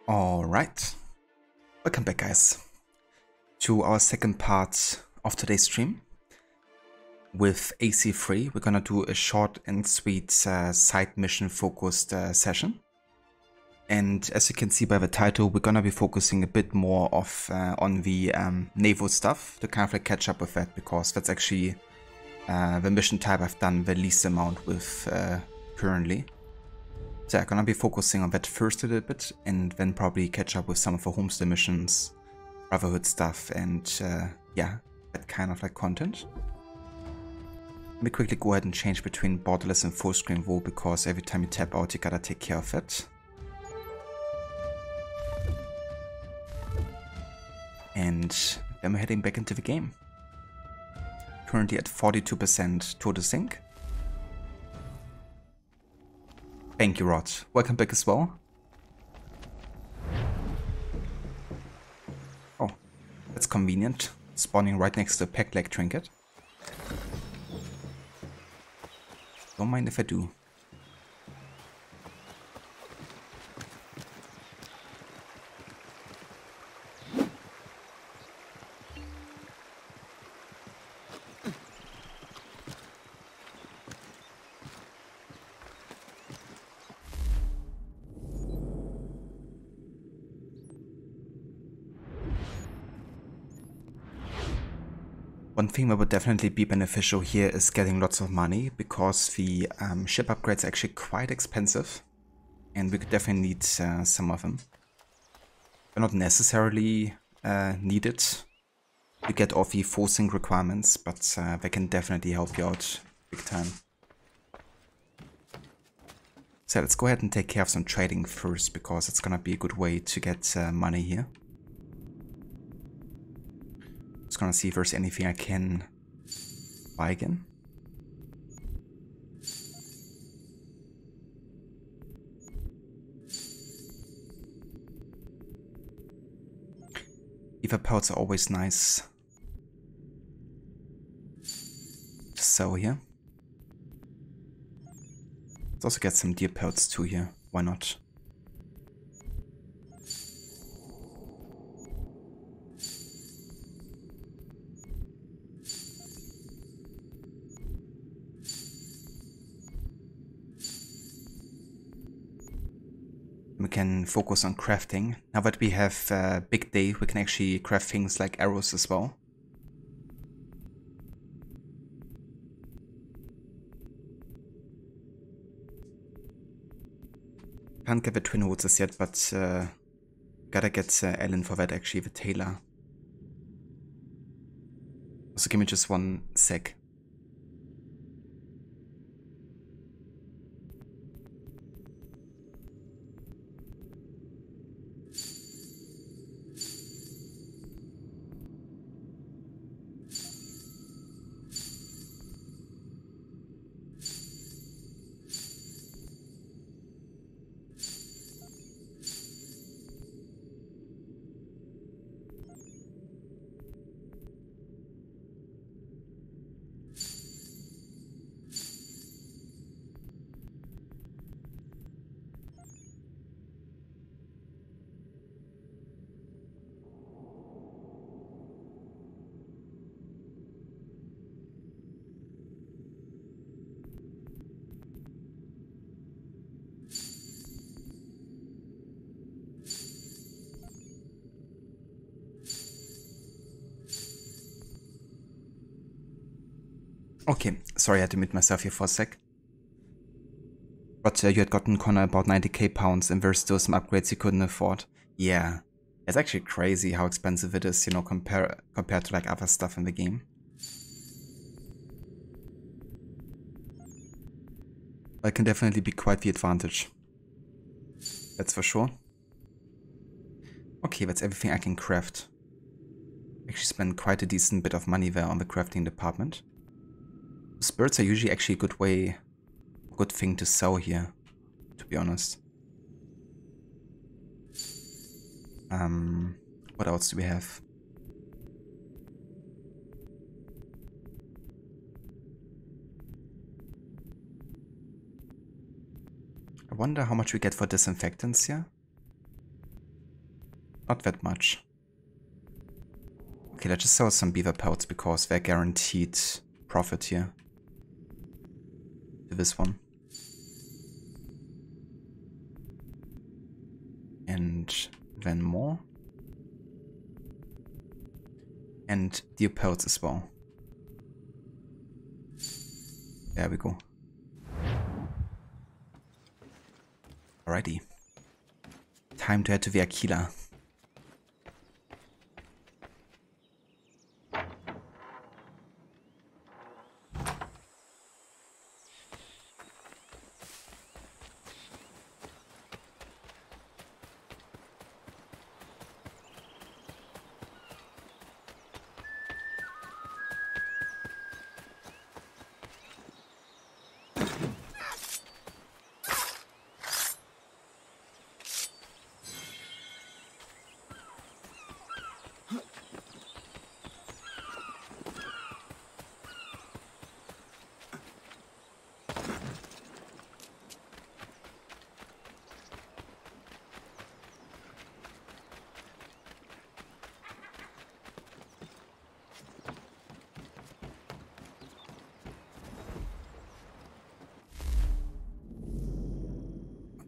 Alright, welcome back guys to our second part of today's stream. With AC3 we're gonna do a short and sweet side mission focused session. And as you can see by the title, we're gonna be focusing a bit more on the naval stuff to kind of like catch up with that, because that's actually the mission type I've done the least amount with currently. So I'm gonna be focusing on that first a little bit, and then probably catch up with some of the homestead missions, Brotherhood stuff, and yeah, that kind of like content. Let me quickly go ahead and change between borderless and full screen view, because every time you tap out you gotta take care of it. And then we're heading back into the game. Currently at 42% total sync. Thank you, Rod. Welcome back as well. Oh, that's convenient. Spawning right next to a peg leg trinket. Don't mind if I do. One thing that would definitely be beneficial here is getting lots of money, because the ship upgrades are actually quite expensive, and we could definitely need some of them. They're not necessarily needed to get all the forcing requirements, but they can definitely help you out big time. So let's go ahead and take care of some trading first, because it's gonna be a good way to get money here. Just gonna see if there's anything I can buy again. Ether pelts are always nice to sell here. Let's also get some deer pelts too here, why not? We can focus on crafting. Now that we have a big day, we can actually craft things like arrows as well. Can't get the twin horses yet, but gotta get Ellen for that, actually, the tailor. Also, give me just one sec. Okay, sorry, I had to mute myself here for a sec. But you had gotten Connor about 90k pounds, and there's still some upgrades you couldn't afford. Yeah, it's actually crazy how expensive it is, you know, compared to like other stuff in the game. But it can definitely be quite the advantage. That's for sure. Okay, that's everything I can craft. Actually spend quite a decent bit of money there on the crafting department. Spirits are usually actually a good thing to sell here, to be honest. What else do we have? I wonder how much we get for disinfectants here. Not that much. Okay, let's just sell some beaver pelts because they're guaranteed profit here. To this one. And then more. And deer pelts as well. There we go. Alrighty. Time to head to the Aquila.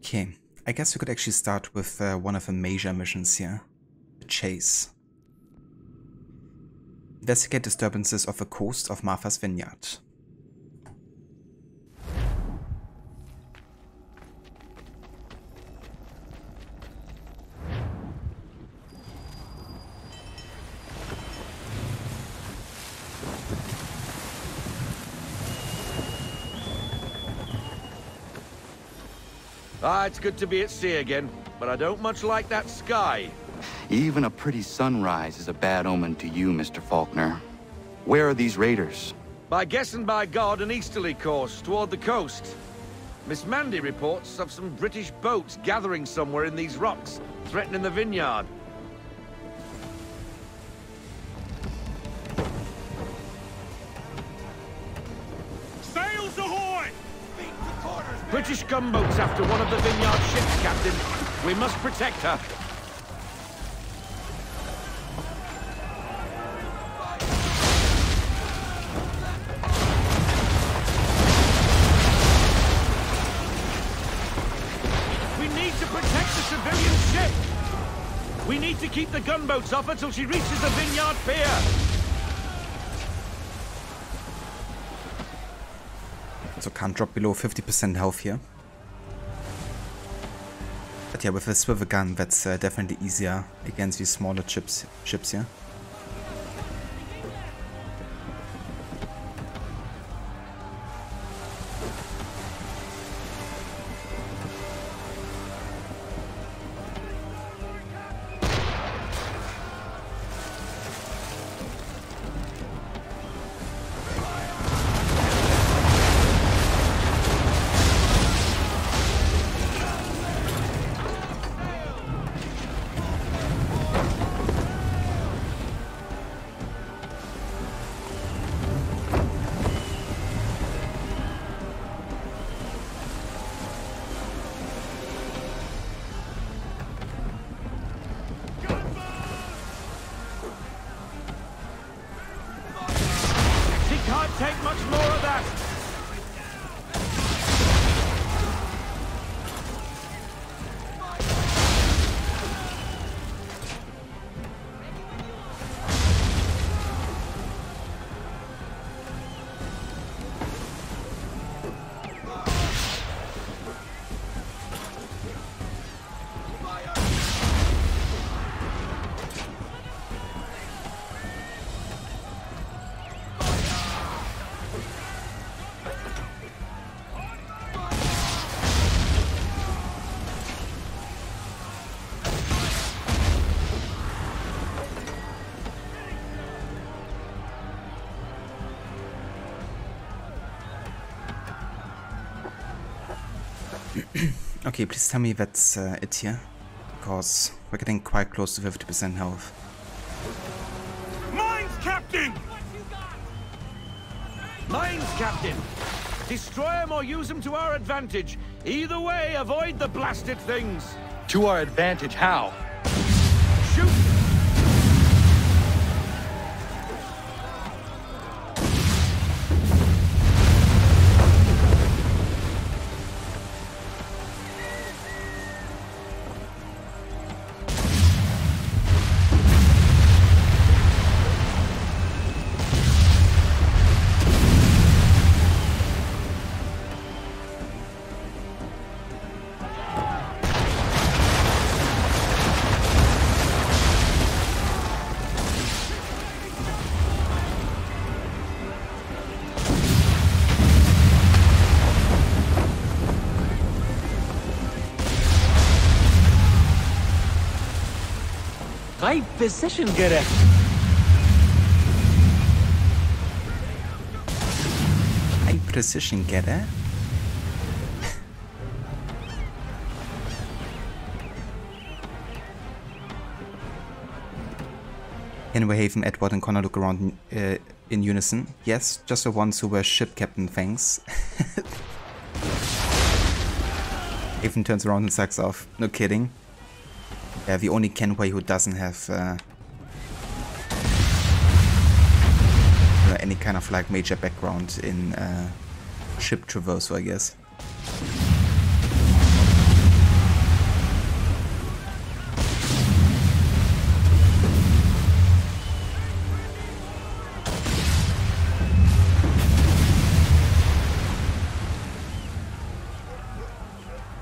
Okay, I guess we could actually start with one of the major missions here. The chase. Investigate disturbances off the coast of Martha's Vineyard. Ah, it's good to be at sea again, but I don't much like that sky. Even a pretty sunrise is a bad omen to you, Mr. Faulkner. Where are these raiders? By guess and by God, an easterly course toward the coast. Miss Mandy reports of some British boats gathering somewhere in these rocks, threatening the vineyard. Sails ahoy! British gunboats after one of the vineyard ships, Captain. We must protect her. We need to protect the civilian ship. We need to keep the gunboats off her till she reaches the vineyard pier. So can't drop below 50% health here. But yeah, with a swivel gun, that's definitely easier against these smaller ships here. Take much more of that. Okay, please tell me that's it here, because we're getting quite close to 50% health. Mines, Captain! Mines, Captain! Destroy them or use them to our advantage. Either way, avoid the blasted things. To our advantage, how? Shoot High precision getter. High precision getter? Can Haven, Edward and Connor look around in unison? Yes, just the ones who wear ship captain things. Haven turns around and sucks off. No kidding. Yeah, the only Kenway who doesn't have any kind of like major background in ship traversal, I guess.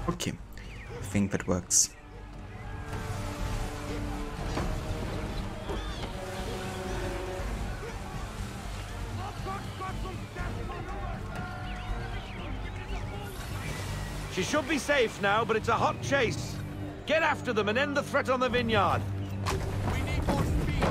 Okay, I think that works. She should be safe now, but it's a hot chase. Get after them and end the threat on the vineyard. We need more speed.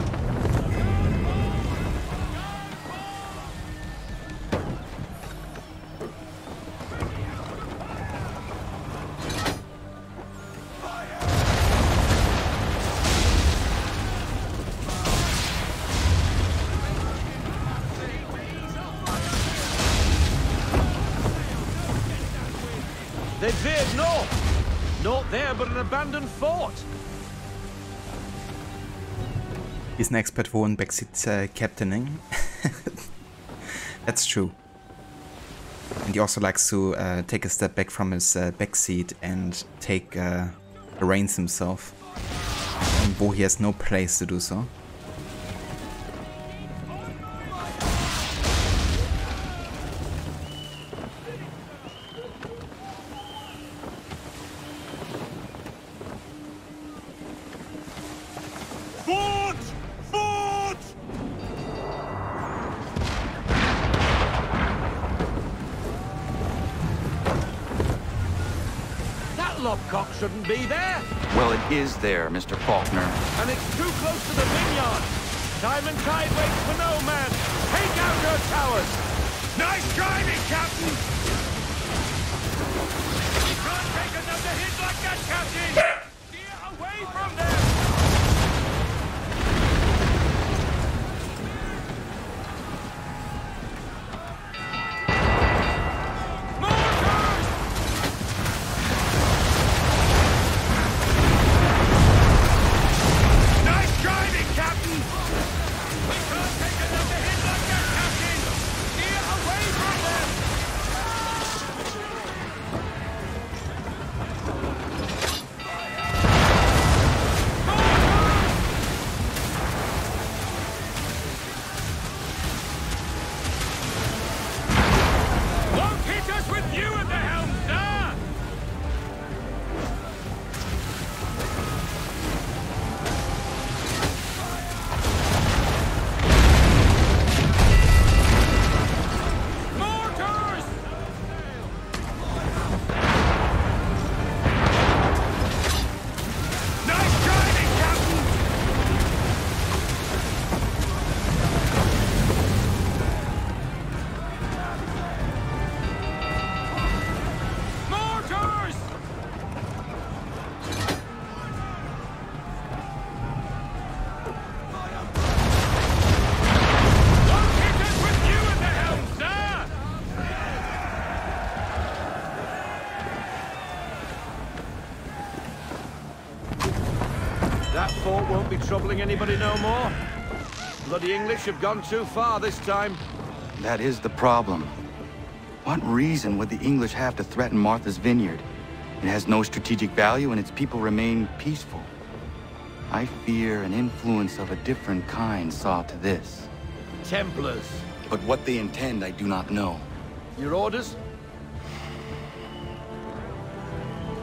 They veered north. Not there, but an abandoned fort. He's an expert for one backseat captaining. That's true. And he also likes to take a step back from his backseat and take the reins himself. And Bo he has no place to do so. Lobcock shouldn't be there. Well, it is there, Mr. Faulkner. And it's too close to the vineyard. Time and tide waits for no man. Take out her towers. Nice driving, Captain! We can't take another hit like that, Captain! Steer away from them! That fort won't be troubling anybody no more. Bloody English have gone too far this time. That is the problem. What reason would the English have to threaten Martha's Vineyard? It has no strategic value and its people remain peaceful. I fear an influence of a different kind saw to this. Templars. But what they intend, I do not know. Your orders?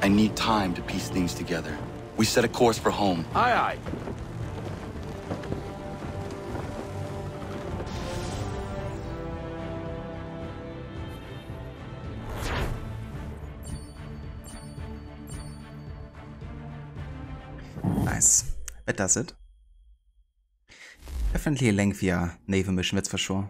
I need time to piece things together. We set a course for home. Aye, aye. Nice. That does it. Definitely a lengthier naval mission, that's for sure.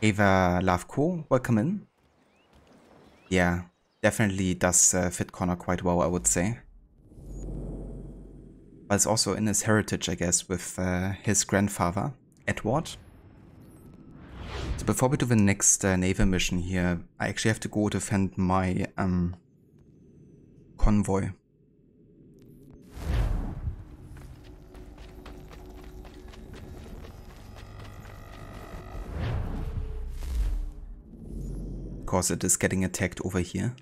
Ava Lavko, welcome in. Yeah, definitely does fit Connor quite well, I would say. But it's also in his heritage, I guess, with his grandfather, Edward. So before we do the next naval mission here, I actually have to go defend my convoy. Because it is getting attacked over here.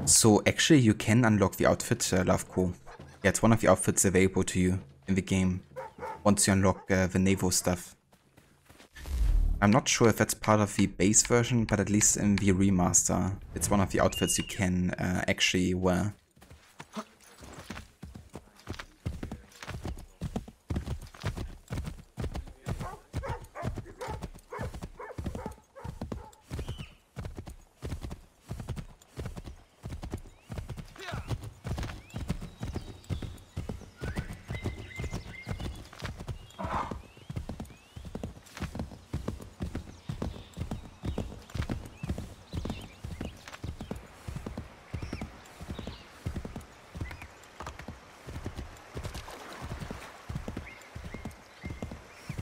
So actually you can unlock the outfit, Lavko. Yeah, it's one of the outfits available to you in the game once you unlock the naval stuff. I'm not sure if that's part of the base version, but at least in the remaster, it's one of the outfits you can actually wear.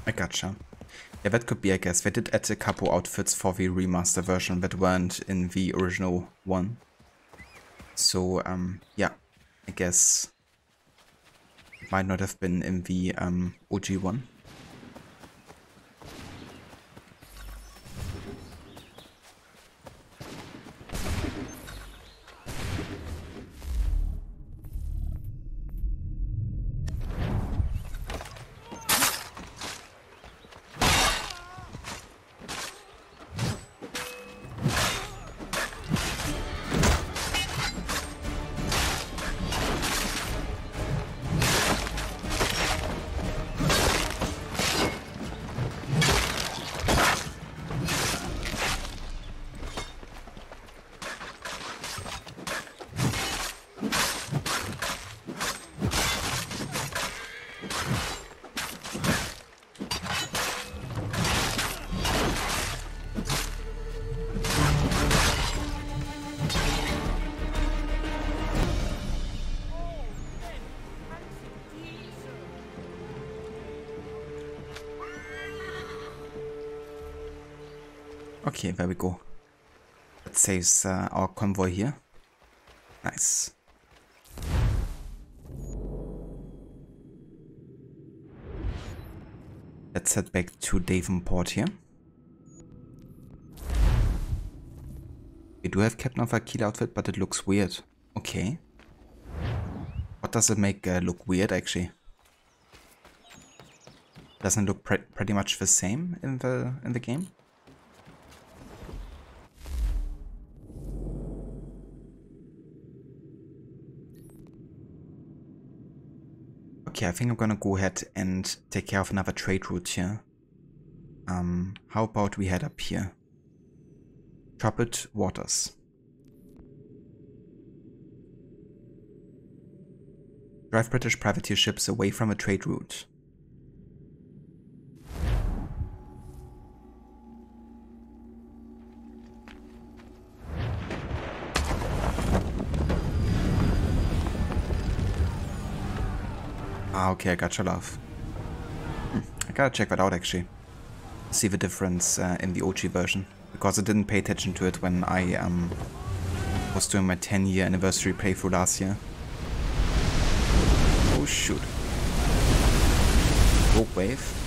I gotcha. Yeah, that could be, I guess. They did add a couple outfits for the remaster version that weren't in the original one. So, yeah, I guess it might not have been in the OG one. Okay, there we go. That saves our convoy here. Nice. Let's head back to Davenport here. We do have Captain of Aquila outfit, but it looks weird. Okay. What does it make look weird, actually? Doesn't it look pretty much the same in the game? Okay, I think I'm gonna go ahead and take care of another trade route here. How about we head up here? Troubled waters. Drive British privateer ships away from a trade route. Ah, okay, I gotcha, love. I gotta check that out, actually. See the difference in the OG version. Because I didn't pay attention to it when I was doing my 10-year anniversary playthrough last year. Oh, shoot. Rogue wave.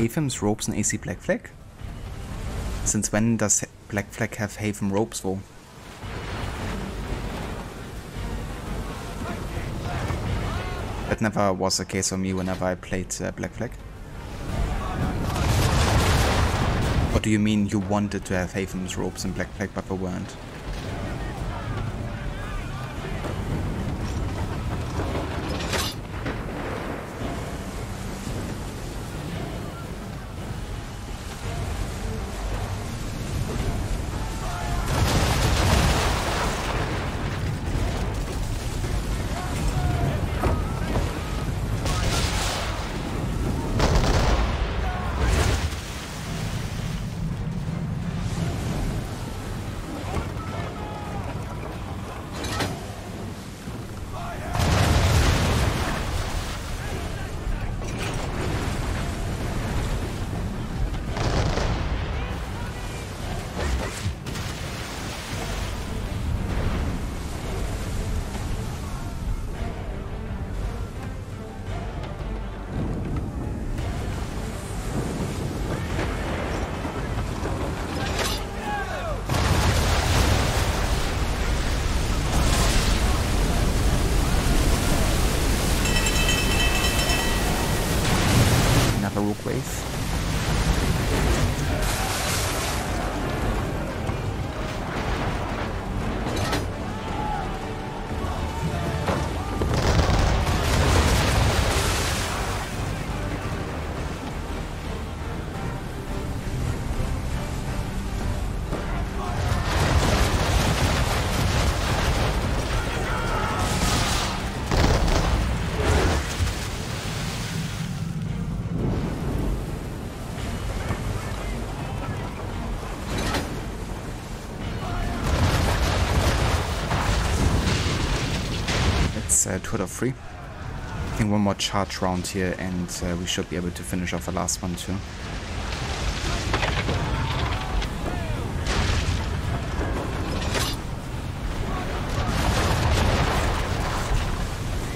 Havem's ropes and AC Black Flag? Since when does Black Flag have Haven ropes though? That never was the case for me whenever I played Black Flag. Or do you mean you wanted to have Haven's ropes in Black Flag but they weren't? Wave. Two out of 3. I think one more charge round here and we should be able to finish off the last one too.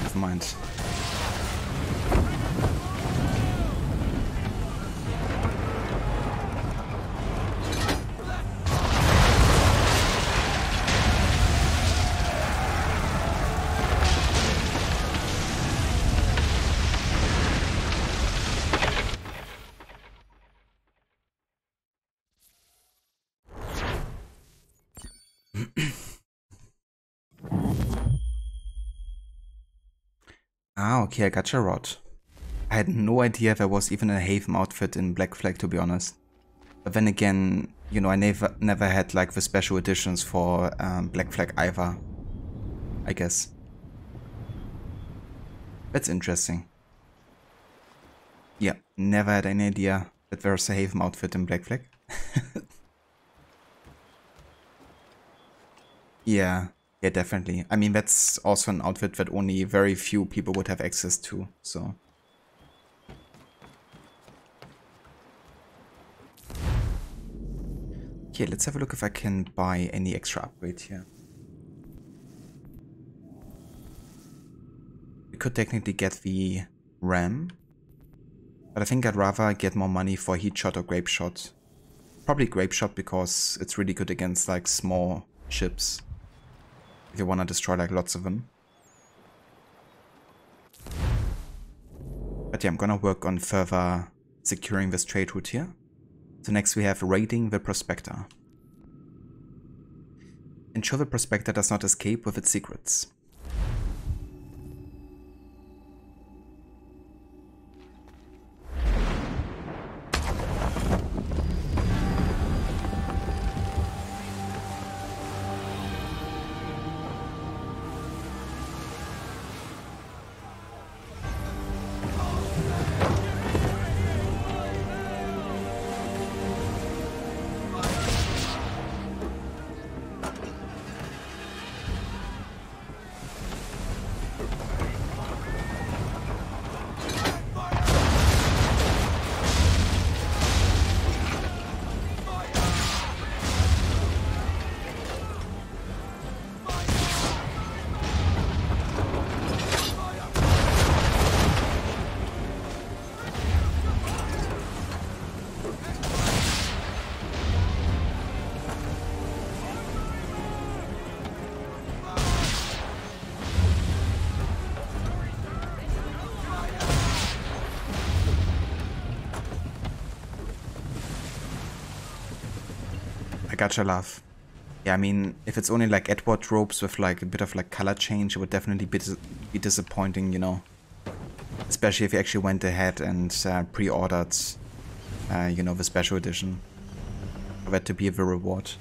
Never mind. Ah, okay, I got your rod. I had no idea there was even a Haven outfit in Black Flag, to be honest. But then again, you know, I never had like the special editions for Black Flag either, I guess. That's interesting. Yeah, never had any idea that there's a Haven outfit in Black Flag. Yeah. Yeah, definitely. I mean, that's also an outfit that only very few people would have access to, so. Okay, let's have a look if I can buy any extra upgrade here. We could technically get the ram, but I think I'd rather get more money for heat shot or grape shot. Probably grape shot because it's really good against like small ships. If you want to destroy like lots of them. But yeah, I'm gonna work on further securing this trade route here. So next we have raiding the Prospector. Ensure the Prospector does not escape with its secrets. gotcha, love. Yeah, I mean, if it's only like Edward robes with like a bit of like color change, it would definitely be disappointing, you know. Especially if you actually went ahead and pre-ordered, you know, the special edition. For that to be the reward.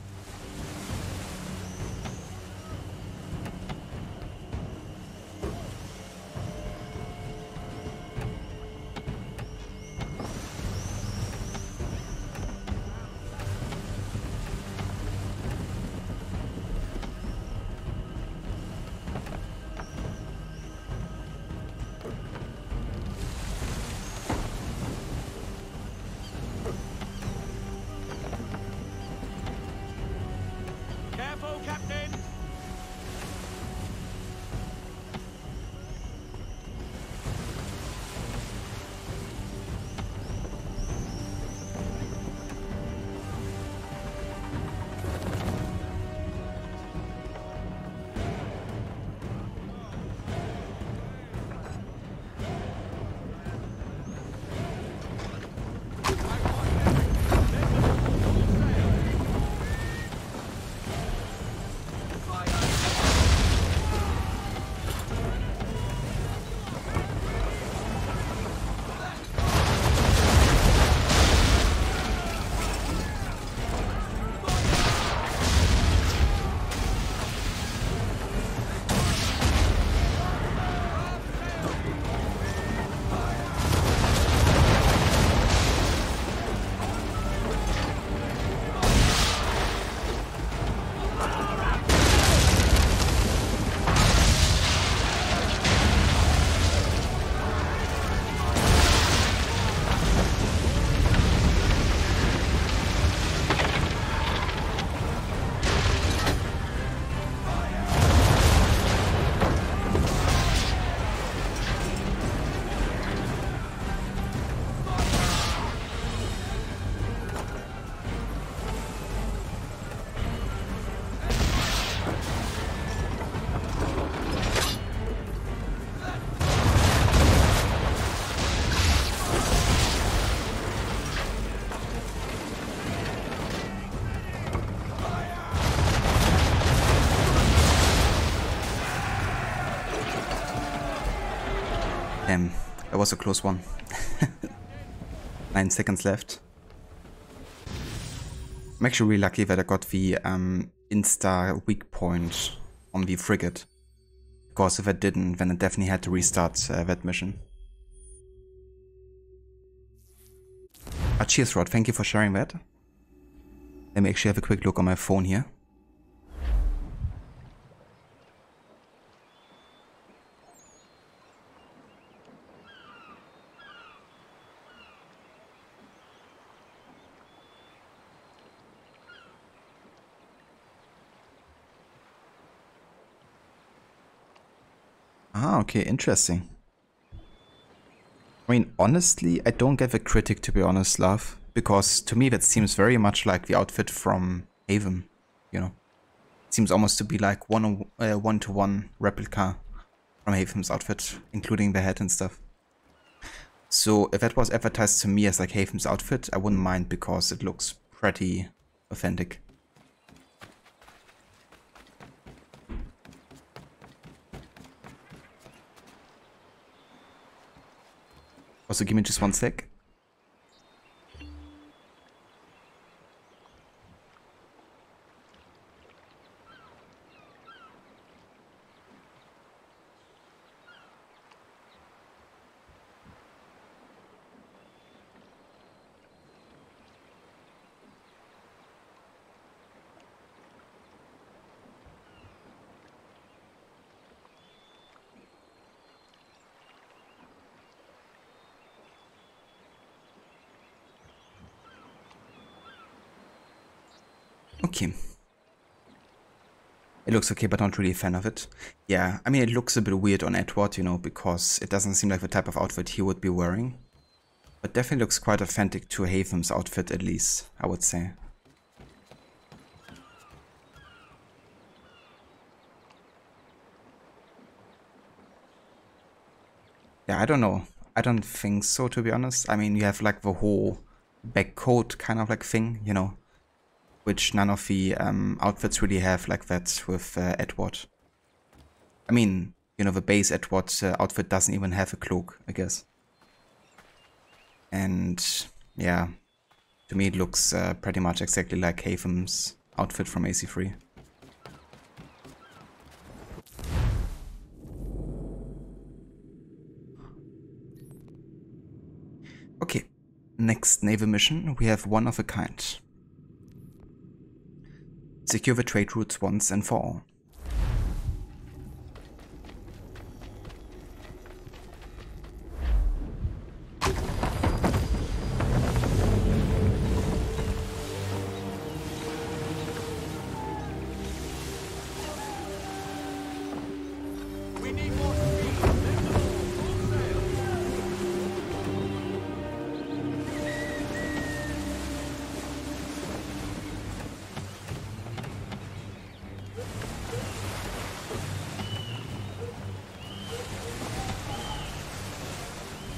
Careful, Captain! Damn, that was a close one. 9 seconds left. I'm actually really lucky that I got the insta weak point on the frigate. Because if I didn't, then I definitely had to restart that mission. Cheers, Rod, thank you for sharing that. Let me actually have a quick look on my phone here. Ah, okay, interesting. I mean, honestly, I don't get the critic, to be honest, love. Because to me that seems very much like the outfit from Haven, you know. It seems almost to be like one-to-one replica from Haven's outfit, including the head and stuff. So if that was advertised to me as like Haven's outfit, I wouldn't mind because it looks pretty authentic. Also, give me just 1 sec. Okay. It looks okay, but not really a fan of it. Yeah, I mean, it looks a bit weird on Edward, you know, because it doesn't seem like the type of outfit he would be wearing. But definitely looks quite authentic to Haven's outfit, at least, I would say. Yeah, I don't know. I don't think so, to be honest. I mean, you have like the whole back coat kind of like thing, you know, which none of the outfits really have like that with Edward. I mean, you know, the base Edward outfit doesn't even have a cloak, I guess. And yeah, to me it looks pretty much exactly like Hatham's outfit from AC3. Okay, next naval mission, we have one of a kind. Secure the trade routes once and for all.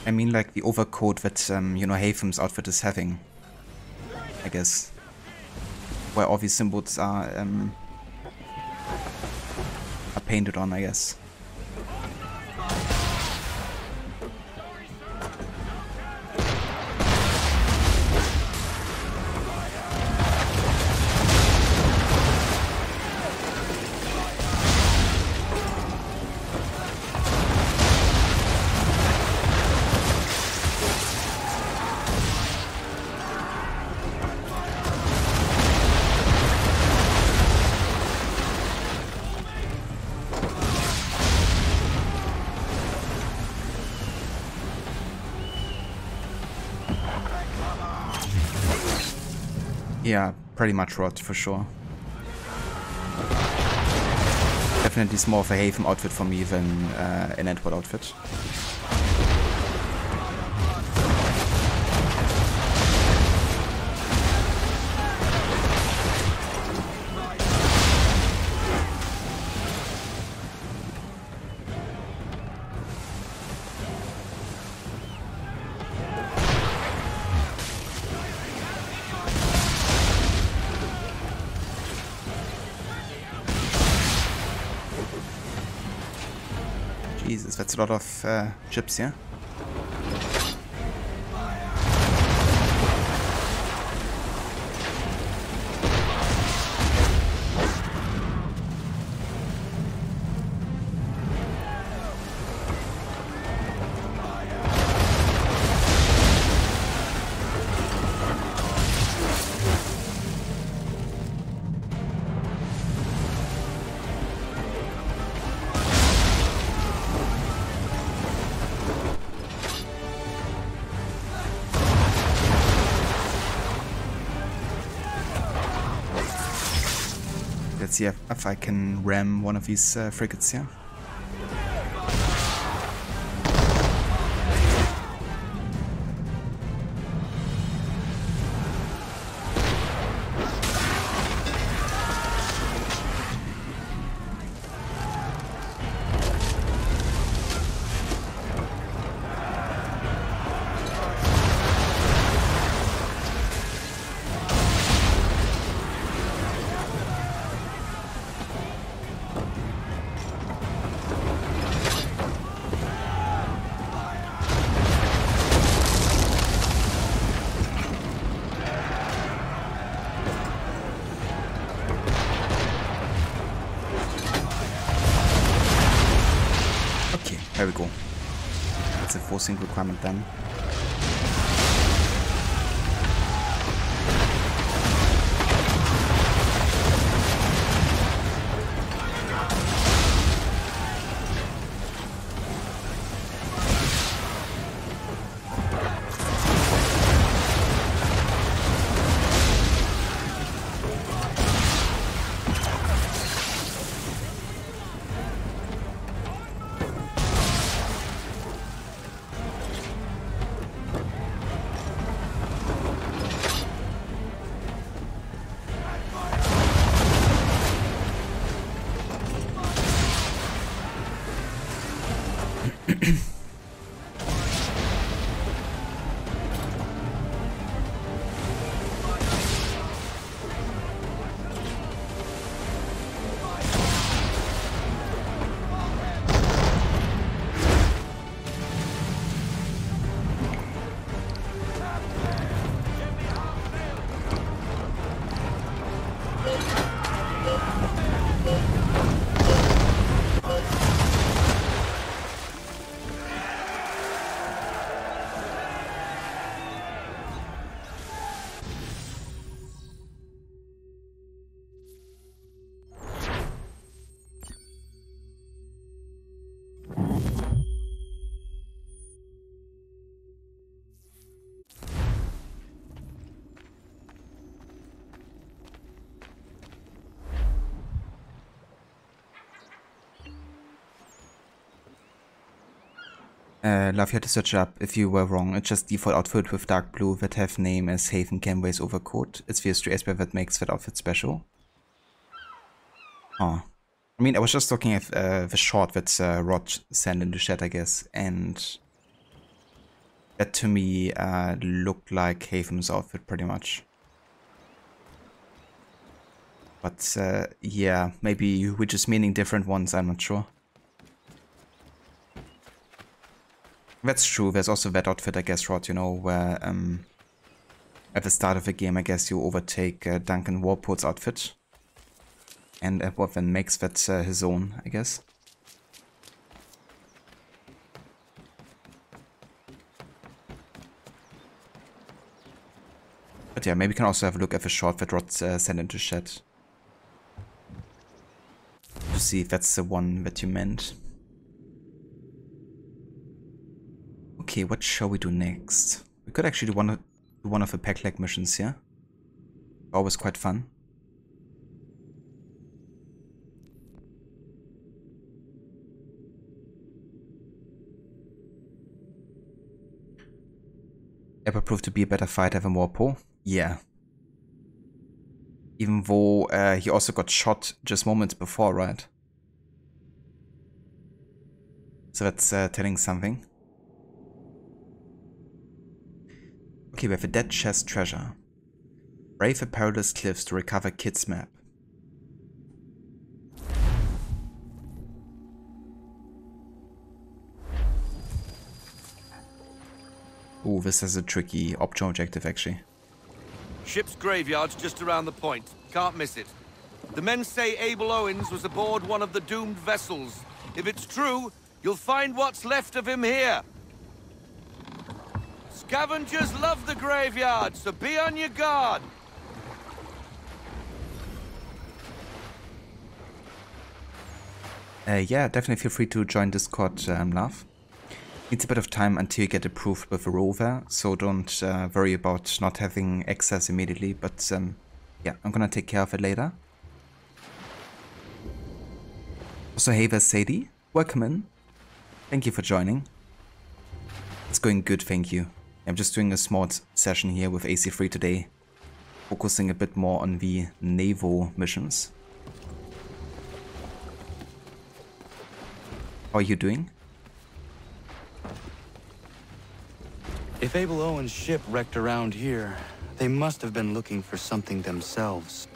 I mean, like the overcoat that, you know, Hatham's outfit is having, I guess. Where all these symbols are painted on, I guess. Yeah, pretty much rot for sure. Definitely it's more of a Hatham outfit for me than an Edward outfit. Jesus, that's a lot of chips, yeah? Let's see if I can ram one of these frigates here. There we go. That's a forcing requirement then. Love, you had to search up if you were wrong. It's just default outfit with dark blue that have name as Haven Camway's overcoat. It's the S3 that makes that outfit special. Oh. I mean, I was just looking at the short that Rod sent in the chat, I guess, and that to me looked like Haven's outfit pretty much. But yeah, maybe we're just meaning different ones, I'm not sure. That's true, there's also that outfit, I guess, Rod, you know, where at the start of the game, I guess you overtake Duncan Warport's outfit. And what then makes that his own, I guess. But yeah, maybe we can also have a look at the short that Rod sent into chat. To see if that's the one that you meant. Okay, what shall we do next? We could actually do one of the pack leg missions here. Always quite fun. Ever proved to be a better fighter than Warpo? Yeah. Even though he also got shot just moments before, right? So that's telling something. Okay, we have a dead chest treasure. Brave the perilous cliffs to recover Kit's map. Ooh, this is a tricky optional objective, actually. Ship's graveyard's just around the point. Can't miss it. The men say Abel Owens was aboard one of the doomed vessels. If it's true, you'll find what's left of him here. Scavengers love the graveyard, so be on your guard. Yeah, definitely feel free to join Discord, Love. Needs a bit of time until you get approved with a rover, so don't worry about not having access immediately, but yeah, I'm gonna take care of it later. Also, hey there, Sadie. Welcome in. Thank you for joining. It's going good, thank you. I'm just doing a small session here with AC3 today, focusing a bit more on the Naval missions. How are you doing? If Abel Owens' ship wrecked around here, they must have been looking for something themselves.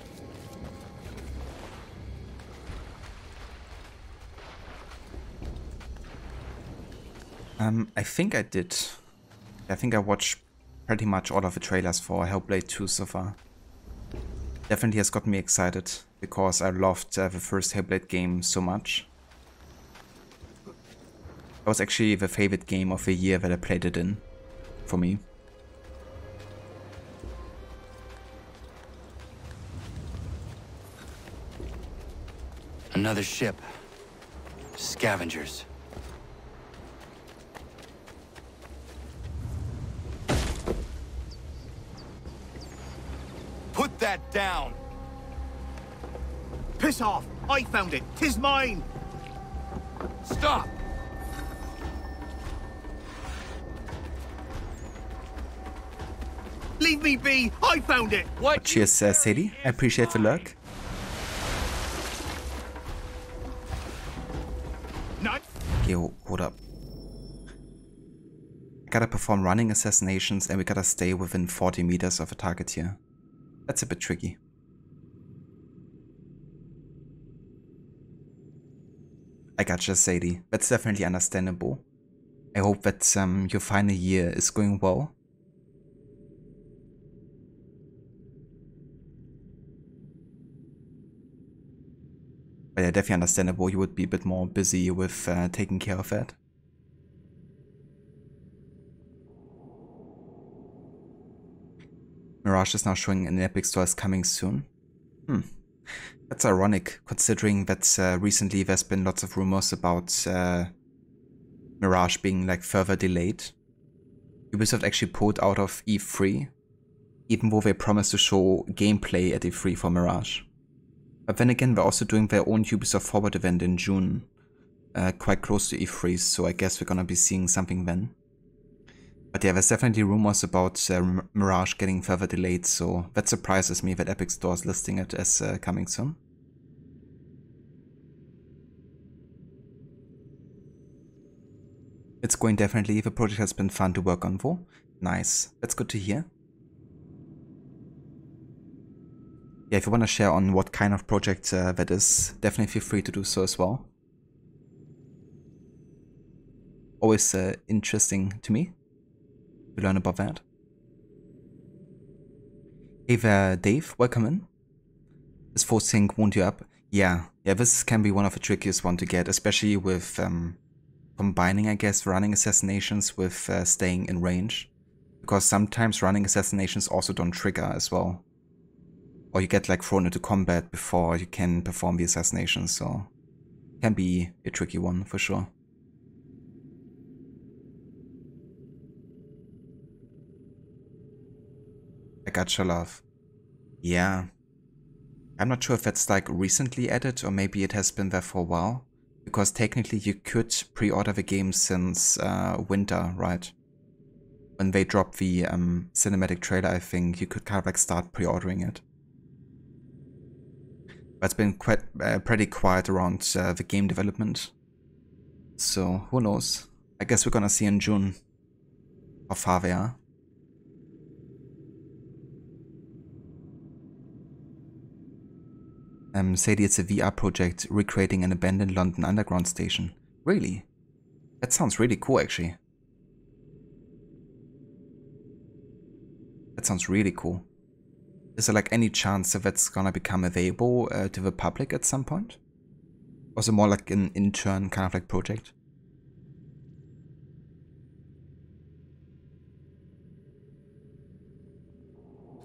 I think I did. I think I watched pretty much all of the trailers for Hellblade 2 so far. Definitely has got me excited, because I loved the first Hellblade game so much. That was actually the favorite game of the year that I played it in, for me. Another ship. Scavengers. Put that down! Piss off! I found it! 'Tis mine! Stop! Leave me be! I found it! What? Cheers, Sadie. I appreciate the lurk. Not. Yo, hold up. Gotta perform running assassinations and we gotta stay within 40 meters of a target here. That's a bit tricky. I gotcha, Sadie. That's definitely understandable. I hope that your final year is going well. But yeah, definitely understandable. You would be a bit more busy with taking care of that. Mirage is now showing in the Epic Store as coming soon. That's ironic, considering that recently there's been lots of rumors about Mirage being like further delayed. Ubisoft actually pulled out of E3, even though they promised to show gameplay at E3 for Mirage. But then again, they're also doing their own Ubisoft Forward event in June, quite close to E3, so I guess we're gonna be seeing something then. But yeah, there's definitely rumors about Mirage getting further delayed, so that surprises me that Epic Store is listing it as coming soon. It's going definitely. The project has been fun to work on though. Nice. That's good to hear. Yeah, if you want to share on what kind of project that is, definitely feel free to do so as well. Always interesting to me to learn about that. Hey there, Dave. Welcome in. Does Force Sync wound you up? Yeah, this can be one of the trickiest one to get, especially with combining, I guess, running assassinations with staying in range. Because sometimes running assassinations also don't trigger as well. Or you get like thrown into combat before you can perform the assassination, so it can be a tricky one for sure. I gotcha, love. Yeah. I'm not sure if that's like recently added or maybe it has been there for a while. Because technically you could pre-order the game since winter, right? When they dropped the cinematic trailer, I think you could kind of like start pre-ordering it. But it's been quite pretty quiet around the game development. So who knows? I guess we're gonna see in June how far they are. Sadie, it's a VR project recreating an abandoned London Underground station. Really? That sounds really cool, actually. That sounds really cool. Is there like any chance that that's gonna become available to the public at some point? Or is it more like an intern kind of like project?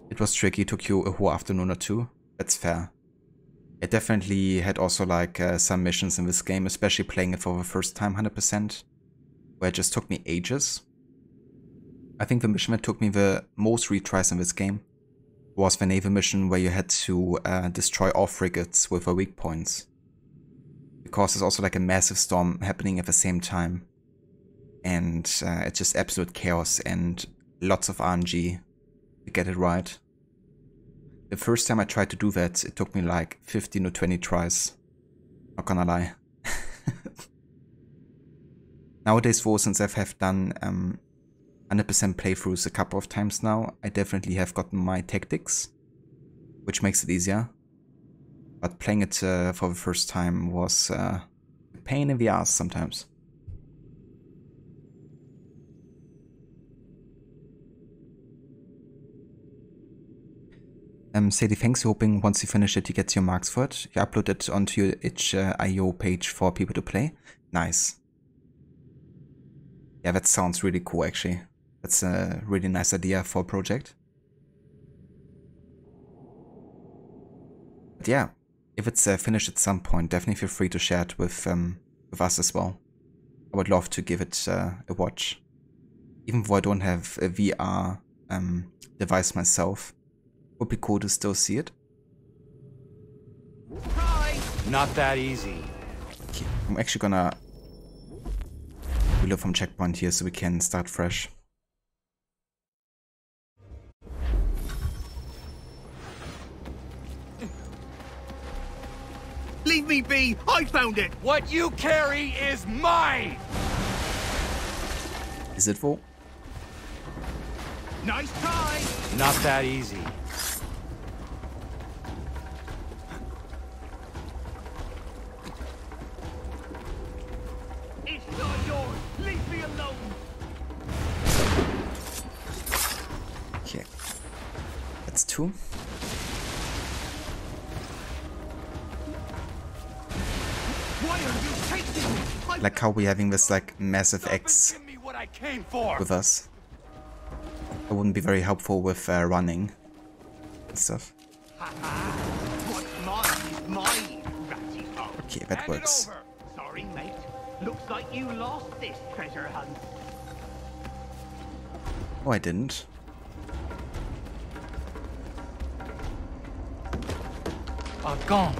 It was tricky, took you a whole afternoon or two. That's fair. I definitely had also like some missions in this game, especially playing it for the first time 100%, where it just took me ages. I think the mission that took me the most retries in this game was the naval mission where you had to destroy all frigates with their weak points. Because there's also like a massive storm happening at the same time. And it's just absolute chaos and lots of RNG to get it right. The first time I tried to do that, it took me like 15 or 20 tries. Not gonna lie. Nowadays though, since I have done 100% playthroughs a couple of times now, I definitely have gotten my tactics, which makes it easier. But playing it for the first time was a pain in the ass sometimes. Sadie, thanks. Hoping once you finish it, you get your marks for it. You upload it onto your itch.io page for people to play. Nice. Yeah, that sounds really cool, actually. That's a really nice idea for a project. But yeah, if it's finished at some point, definitely feel free to share it with us as well. I would love to give it a watch. Even though I don't have a VR device myself. Would be cool to still see it. Not that easy. Okay, I'm actually gonna reload from checkpoint here so we can start fresh. Leave me be! I found it! What you carry is mine! Is it though? Nice try! Not that easy. It's not yours! Leave me alone! Okay. That's 2. Why are you taking me? Like how we're having this like massive X Give me what I came for! with us. It wouldn't be very helpful with running and stuff. What's mine is mine, ratty hole. Okay, that Hand works. it over. Sorry, mate. Looks like you lost this treasure hunt. Oh, I didn't. Gone.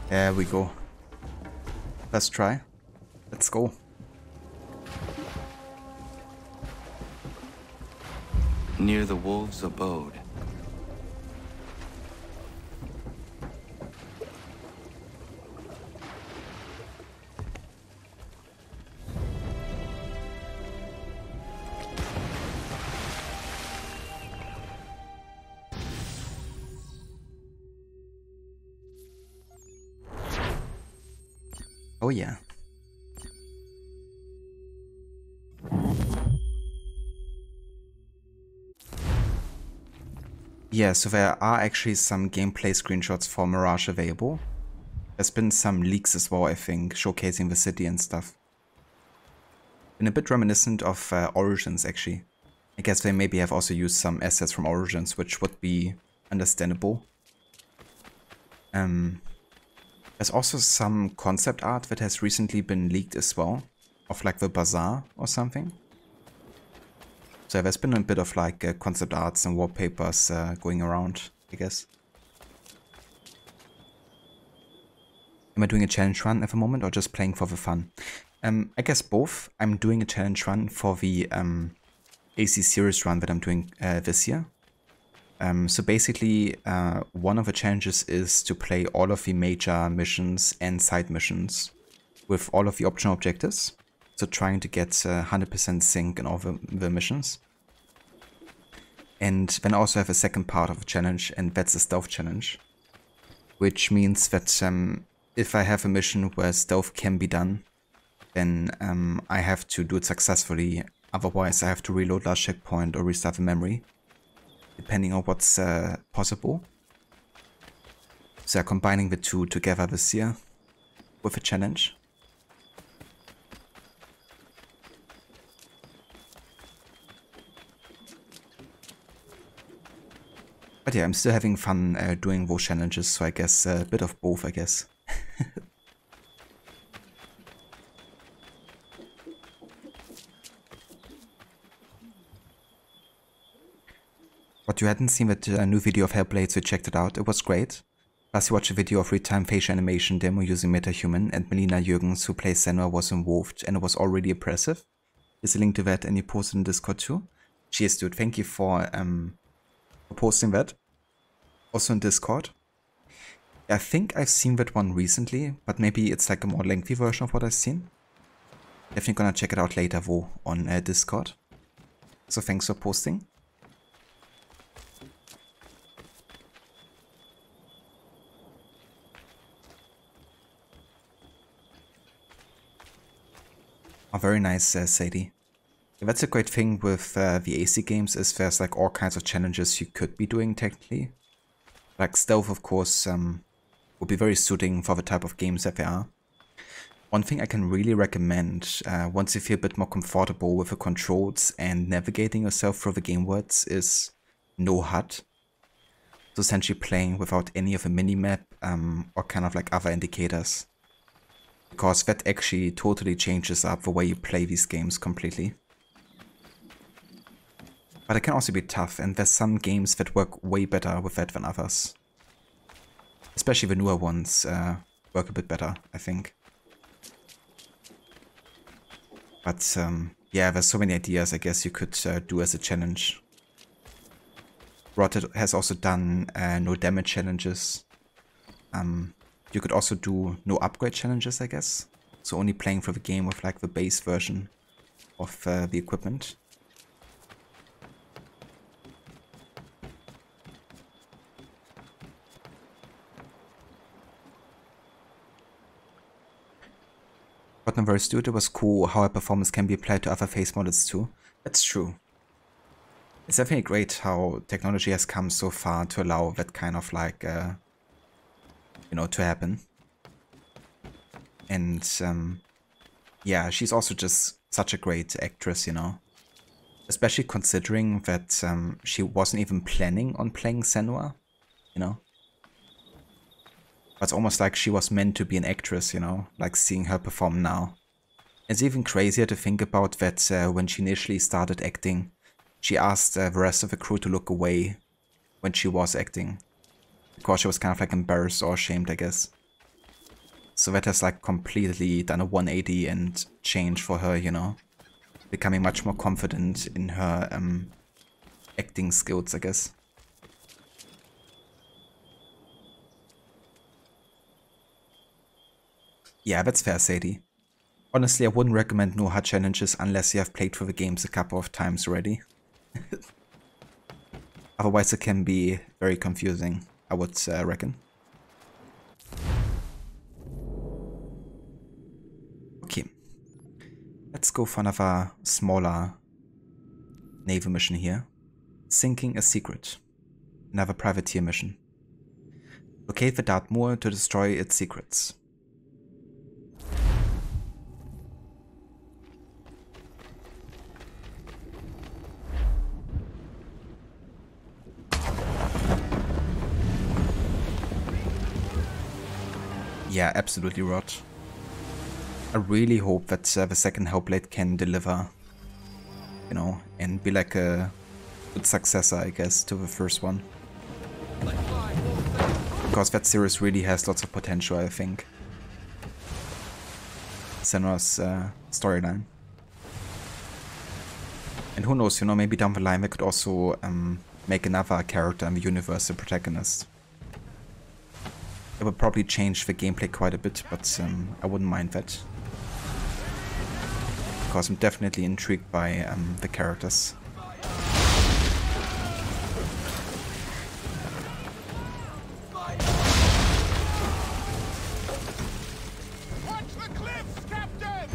There we go. Let's try. Let's go. Near the wolves' abode. Oh yeah. Yeah, so there are actually some gameplay screenshots for Mirage available. There's been some leaks as well, I think, showcasing the city and stuff. Been a bit reminiscent of Origins, actually. I guess they maybe have also used some assets from Origins, which would be understandable. There's also some concept art that has recently been leaked as well, of like the bazaar or something. So there's been a bit of like concept arts and wallpapers going around, I guess. Am I doing a challenge run at the moment or just playing for the fun? I guess both. I'm doing a challenge run for the AC series run that I'm doing this year. So basically, one of the challenges is to play all of the major missions and side missions with all of the optional objectives. So trying to get 100% sync in all the missions. And then I also have a second part of the challenge, and that's a stealth challenge. Which means that if I have a mission where stealth can be done, then I have to do it successfully. Otherwise I have to reload last checkpoint or restart the memory, depending on what's possible. So combining the two together this year with a challenge. But yeah, I'm still having fun doing those challenges, so I guess a bit of both, I guess. But you hadn't seen that new video of Hellblade, so you checked it out. It was great. Plus you watched a video of real-time facial animation demo using MetaHuman, and Melina Jürgens, who plays Senua, was involved, and it was already impressive. There's a link to that, and you posted in Discord too. Cheers, dude. Thank you for posting that. Also in Discord. I think I've seen that one recently, but maybe it's like a more lengthy version of what I've seen. Definitely gonna check it out later though on Discord. So thanks for posting. Oh, very nice, Sadie. Yeah, that's a great thing with the AC games, is there's like all kinds of challenges you could be doing technically. Like stealth, of course, would be very suiting for the type of games that they are. One thing I can really recommend, once you feel a bit more comfortable with the controls and navigating yourself through the game worlds, is no HUD. So essentially playing without any of the minimap or kind of like other indicators. Because that actually totally changes up the way you play these games completely. But it can also be tough, and there's some games that work way better with that than others. Especially the newer ones work a bit better, I think. But yeah, there's so many ideas I guess you could do as a challenge. Rotted has also done no damage challenges. You could also do no upgrade challenges, I guess. So only playing through the game with like the base version of the equipment. But no, very astute. It was cool how a performance can be applied to other face models too. That's true. It's definitely great how technology has come so far to allow that kind of like, you know, to happen. And yeah, she's also just such a great actress, you know. Especially considering that she wasn't even planning on playing Senua, you know. But it's almost like she was meant to be an actress, you know, like seeing her perform now. It's even crazier to think about that when she initially started acting, she asked the rest of the crew to look away when she was acting. Because she was kind of like embarrassed or ashamed, I guess. So that has like completely done a 180 and change for her, you know. Becoming much more confident in her acting skills, I guess. Yeah, that's fair, Sadie. Honestly, I wouldn't recommend no hard challenges unless you have played through the games a couple of times already. Otherwise it can be very confusing, I would reckon. Okay. Let's go for another smaller naval mission here. Sinking a secret. Another privateer mission. Locate the Dartmoor to destroy its secrets. Yeah, absolutely, Rod. I really hope that the second Hellblade can deliver, you know, and be like a good successor, I guess, to the first one. Because that series really has lots of potential, I think. Senua's storyline. And who knows, you know, maybe down the line they could also make another character in the universe a protagonist. It would probably change the gameplay quite a bit, but I wouldn't mind that. Because I'm definitely intrigued by the characters. Watch the cliffs, Captain!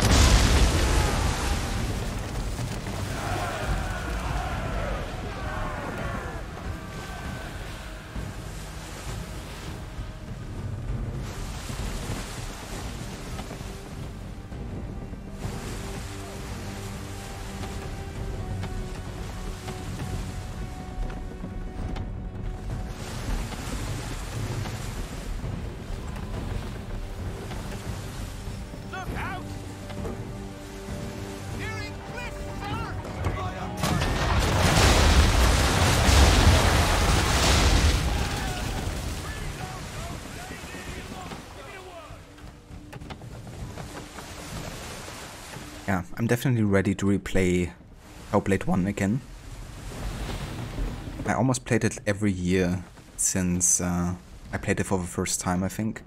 Yeah, I'm definitely ready to replay Hellblade 1 again. I almost played it every year since I played it for the first time, I think.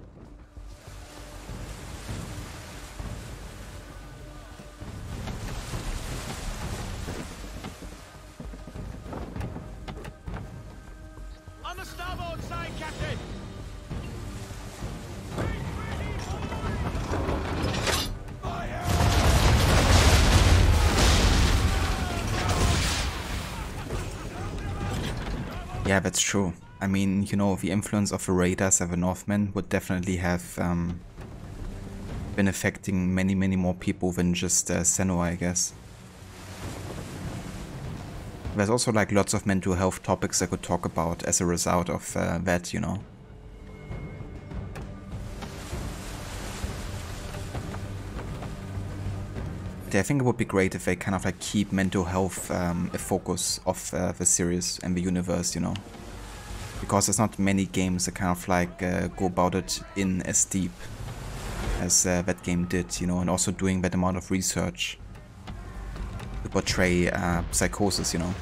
On the starboard side, Captain! Yeah, that's true. I mean, you know, the influence of the Raiders and the Northmen would definitely have been affecting many more people than just Senua, I guess. There's also like lots of mental health topics I could talk about as a result of that, you know. But I think it would be great if they kind of like keep mental health a focus of the series and the universe, you know. Because there's not many games that kind of like go about it in as deep as that game did, you know, and also doing that amount of research to portray psychosis, you know.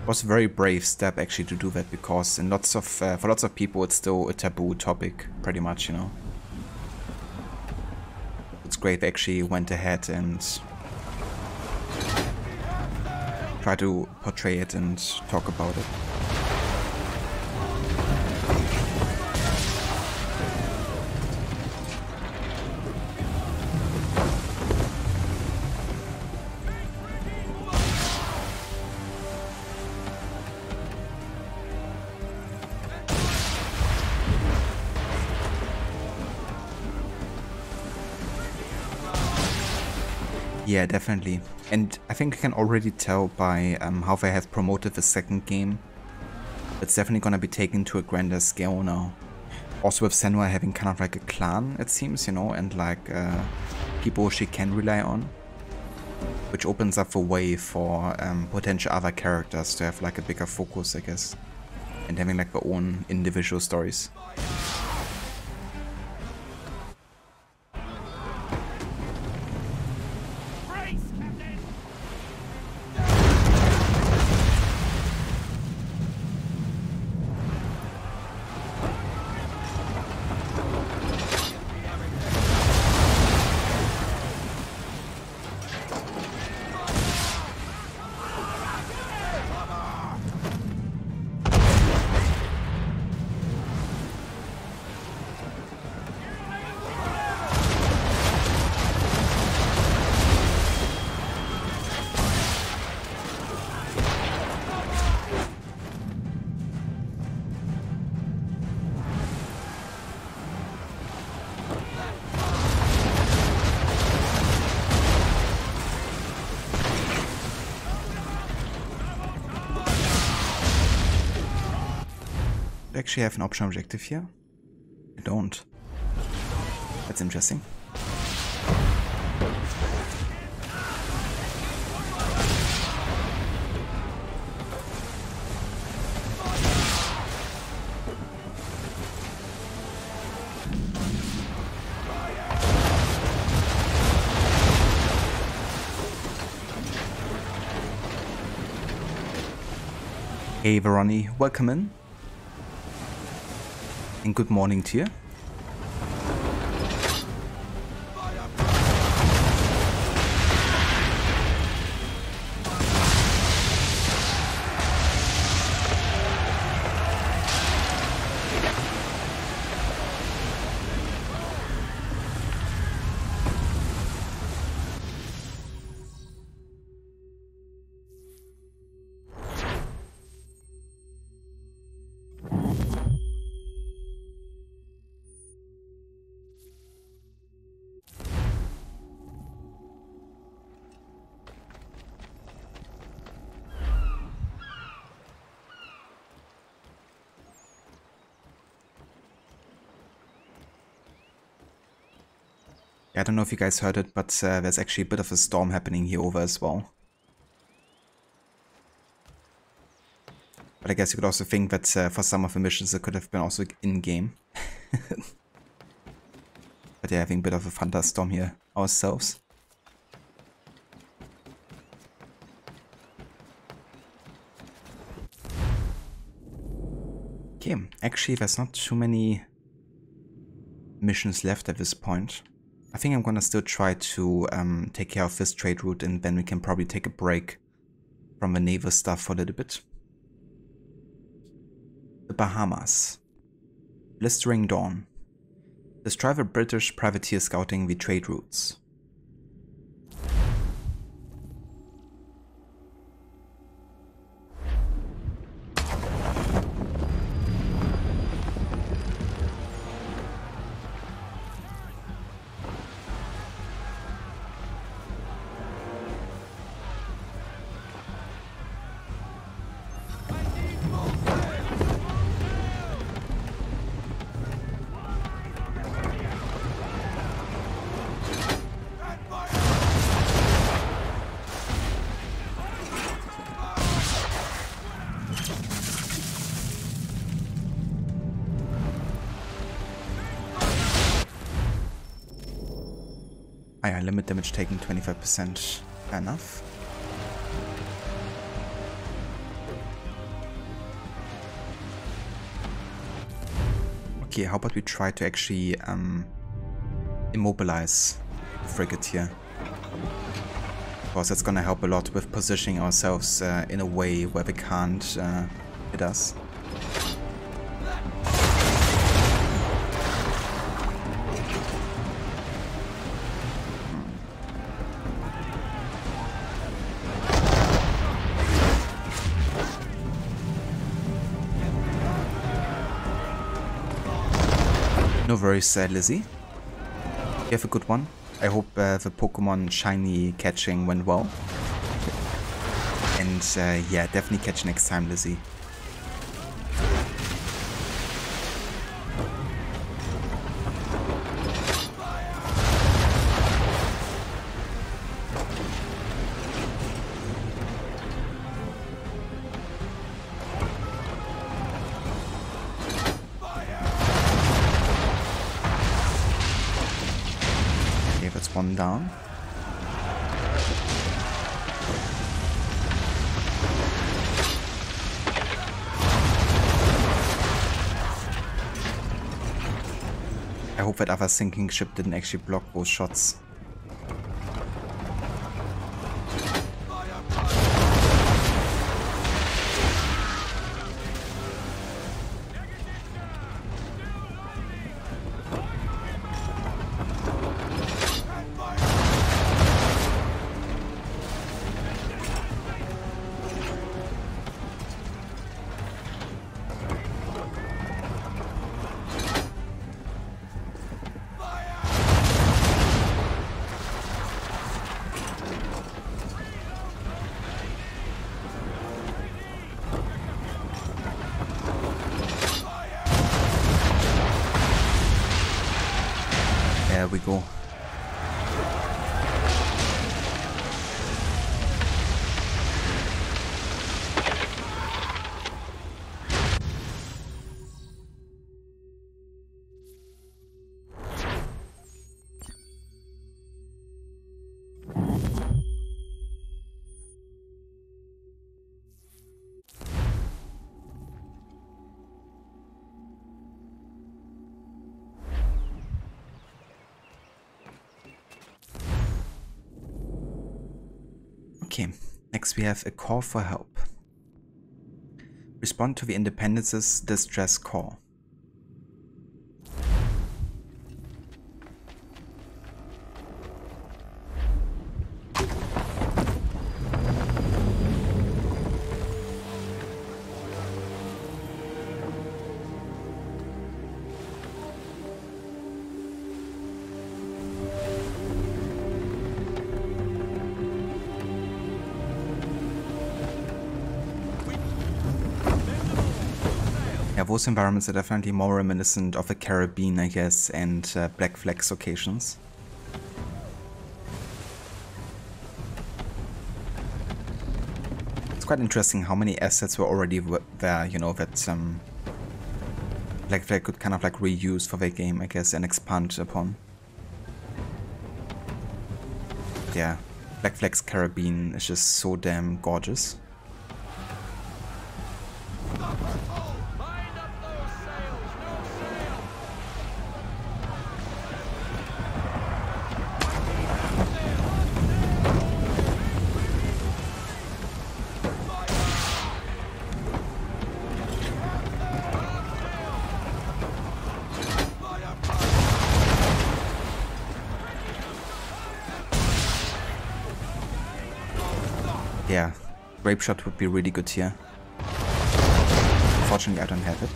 It was a very brave step actually to do that, because in lots of for lots of people it's still a taboo topic, pretty much, you know. It's great they actually went ahead and try to portray it and talk about it. Yeah, definitely. And I think I can already tell by how they have promoted the second game. It's definitely gonna be taken to a grander scale now. Also with Senua having kind of like a clan, it seems, you know, and like people she can rely on. Which opens up the way for potential other characters to have like a bigger focus, I guess. And having like their own individual stories. actually have an optional objective here? I don't. That's interesting. Hey Veroni, welcome in. And good morning to you. I don't know if you guys heard it, but there's actually a bit of a storm happening here over as well. But I guess you could also think that for some of the missions it could have been also in-game. But yeah, having a bit of a thunderstorm here ourselves. Okay, actually there's not too many missions left at this point. I think I'm gonna still try to take care of this trade route, and then we can probably take a break from the naval stuff for a little bit. The Bahamas. Blistering Dawn. Destroy the British privateer scouting the trade routes. Ah ja, limit damage taken 25%. Fair enough. Okay, how about we try to actually immobilize the frigate here? Of course, that's gonna help a lot with positioning ourselves in a way where they can't hit us. No worries, Lizzie. You have a good one. I hope the Pokemon shiny catching went well. And yeah, definitely catch next time, Lizzie. One down. I hope that other sinking ship didn't actually block those shots. There we go. Okay, next we have a call for help. Respond to the Independence's distress call. Yeah, those environments are definitely more reminiscent of the Caribbean, I guess, and Black Flags occasions. It's quite interesting how many assets were already there, you know, that Black Flag could kind of like reuse for their game, I guess, and expand upon. Yeah, Black Flag's Caribbean is just so damn gorgeous. Yeah, Grape Shot would be really good here. Unfortunately, I don't have it.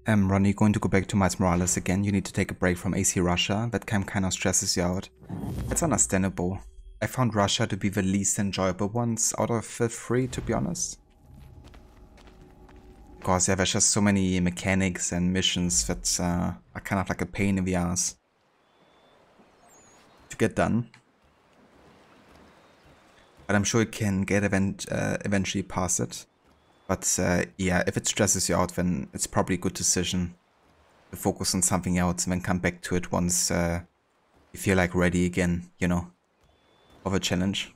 Ronnie, going to go back to Miles Morales again. You need to take a break from AC Russia. That kind of stresses you out. It's understandable. I found Russia to be the least enjoyable ones out of the three, to be honest. Because yeah, there's just so many mechanics and missions that are kind of like a pain in the ass to get done. But I'm sure you can get eventually past it. But yeah, if it stresses you out, then it's probably a good decision to focus on something else and then come back to it once you feel like ready again, you know, for the challenge.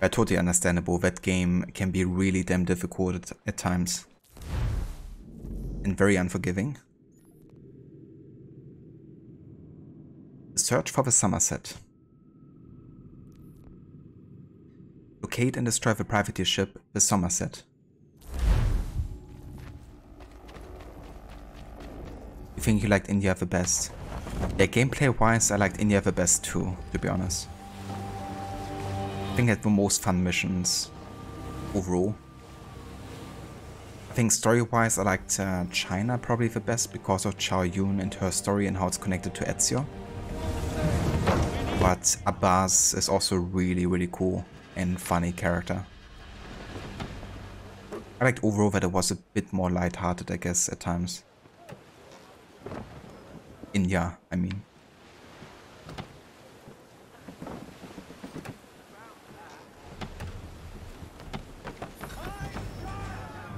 Totally understandable. That game can be really damn difficult at times. And very unforgiving. Search for the Somerset. Locate and destroy the privateer ship, the Somerset. You think you liked India the best? Yeah, gameplay wise I liked India the best too, to be honest. I think it had the most fun missions overall. I think story wise I liked China probably the best because of Chao Yun and her story and how it's connected to Ezio. But Abbas is also really cool and funny character. I liked overall that it was a bit more lighthearted, I guess, at times. India, I mean.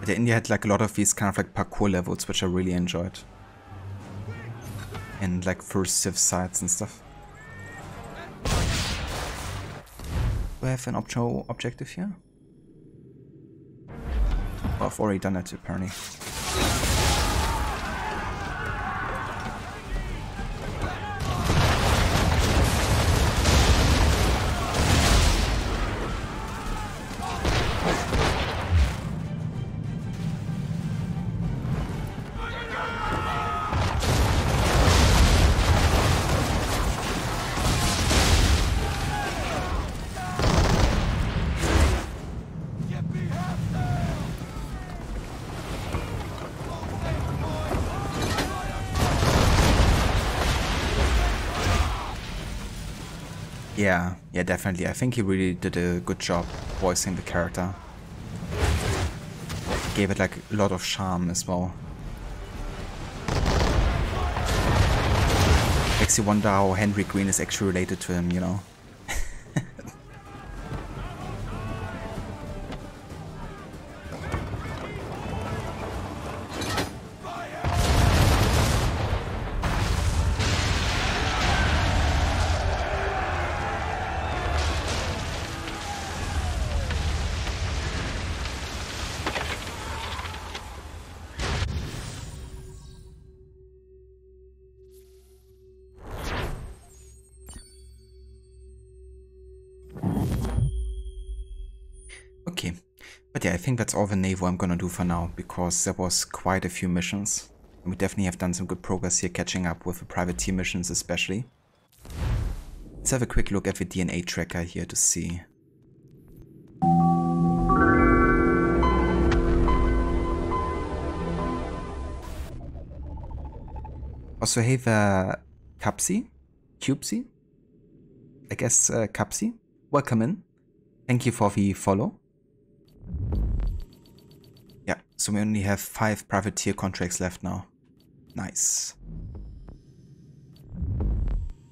But India had like a lot of these kind of like parkour levels, which I really enjoyed. And like first Civ sites and stuff. Do I have an optional objective here? Oh, I've already done it apparently. Yeah, definitely. I think he really did a good job voicing the character. Gave it like a lot of charm as well. Makes you wonder how Henry Green is actually related to him, you know? Okay, but yeah, I think that's all the Naval I'm gonna do for now, because there was quite a few missions. And we definitely have done some good progress here, catching up with the privateer missions especially. Let's have a quick look at the DNA tracker here to see. Also, hey there, Cubesy? I guess Cubesy? Welcome in. Thank you for the follow. Yeah, so we only have 5 privateer contracts left now. Nice.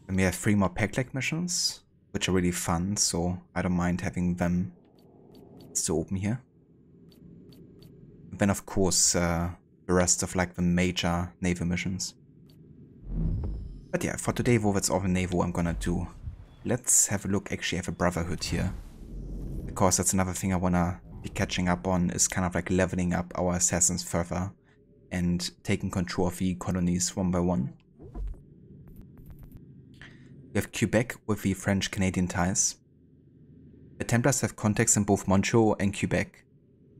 And we have 3 more Pack-Leg missions, which are really fun, so I don't mind having them still open here. And then of course the rest of like the major naval missions. But yeah, for today, that's all the naval I'm gonna do. Let's have a look actually at the Brotherhood here. Because that's another thing I wanna be catching up on, is kind of like leveling up our assassins further and taking control of the colonies one by one. We have Quebec with the French-Canadian ties. The Templars have contacts in both Montreal and Quebec.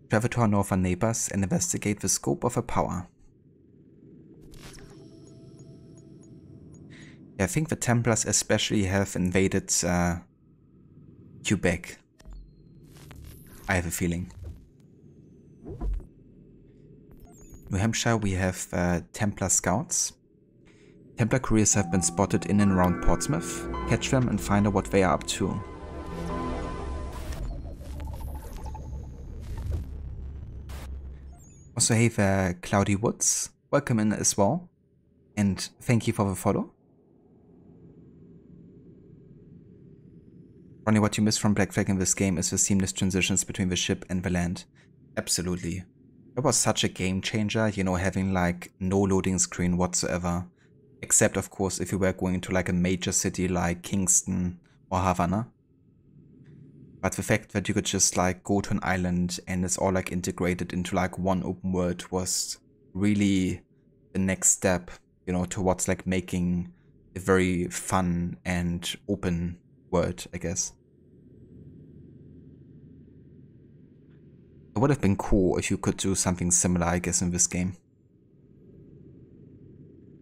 Travel to our northern neighbors and investigate the scope of our power. I think the Templars especially have invaded Quebec. I have a feeling. New Hampshire, we have Templar scouts. Templar couriers have been spotted in and around Portsmouth. Catch them and find out what they are up to. Also, hey there, Cloudy Woods. Welcome in as well. And thank you for the follow. Ronnie, what you miss from Black Flag in this game is the seamless transitions between the ship and the land. Absolutely. It was such a game changer, you know, having like no loading screen whatsoever. Except of course if you were going to like a major city like Kingston or Havana. But the fact that you could just like go to an island and it's all like integrated into like one open world was really the next step, you know, towards like making a very fun and open world, I guess. It would have been cool if you could do something similar, I guess, in this game.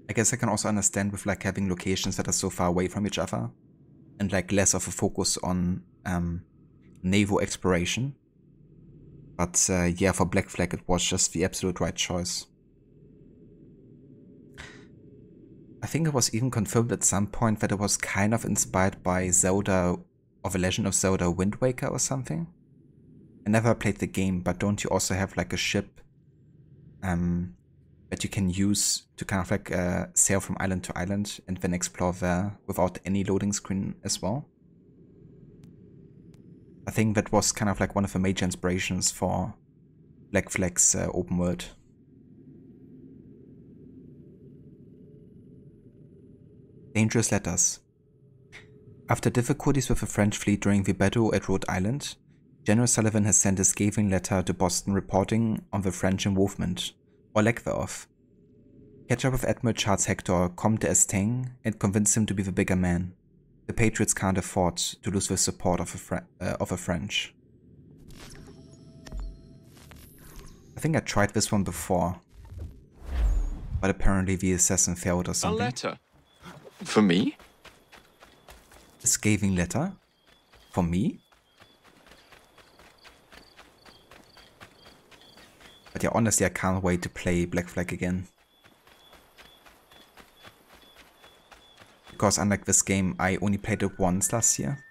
I guess I can also understand with like having locations that are so far away from each other and like less of a focus on naval exploration. But yeah, for Black Flag it was just the absolute right choice. I think it was even confirmed at some point that it was kind of inspired by Zelda, or The Legend of Zelda Wind Waker or something. I never played the game, but don't you also have like a ship that you can use to kind of like sail from island to island and then explore there without any loading screen as well? I think that was kind of like one of the major inspirations for Black Flag's open world. Dangerous letters. After difficulties with the French fleet during the battle at Rhode Island, General Sullivan has sent a scathing letter to Boston reporting on the French involvement, or lack thereof. Catch up with Admiral Charles Hector, Comte d'Estaing, and convince him to be the bigger man. The Patriots can't afford to lose the support of the French. I think I tried this one before, but apparently the assassin failed or something. A letter? For me? A scathing letter? For me? But yeah, honestly, I can't wait to play Black Flag again. Because unlike this game, I only played it once last year.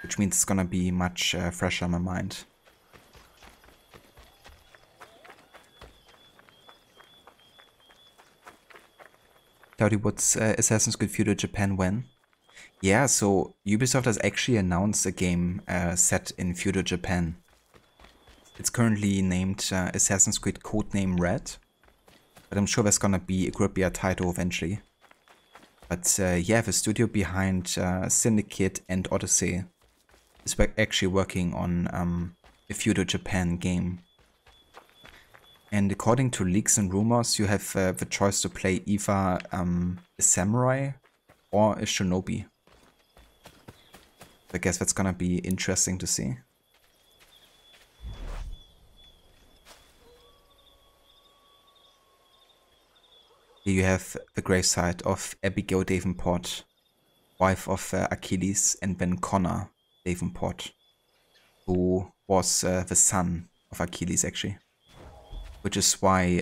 Which means it's gonna be much fresher in my mind. Cloudy, what's Assassin's Creed Feudal Japan when? Yeah, so Ubisoft has actually announced a game set in Feudal Japan. It's currently named Assassin's Creed Codename Red, but I'm sure there's gonna be a groupier title eventually. But yeah, the studio behind Syndicate and Odyssey is actually working on a Feudal Japan game. And according to leaks and rumors, you have the choice to play either a samurai or a shinobi. I guess that's gonna be interesting to see. Here you have the gravesite of Abigail Davenport, wife of Achilles, and then Connor Davenport, who was the son of Achilles actually. Which is why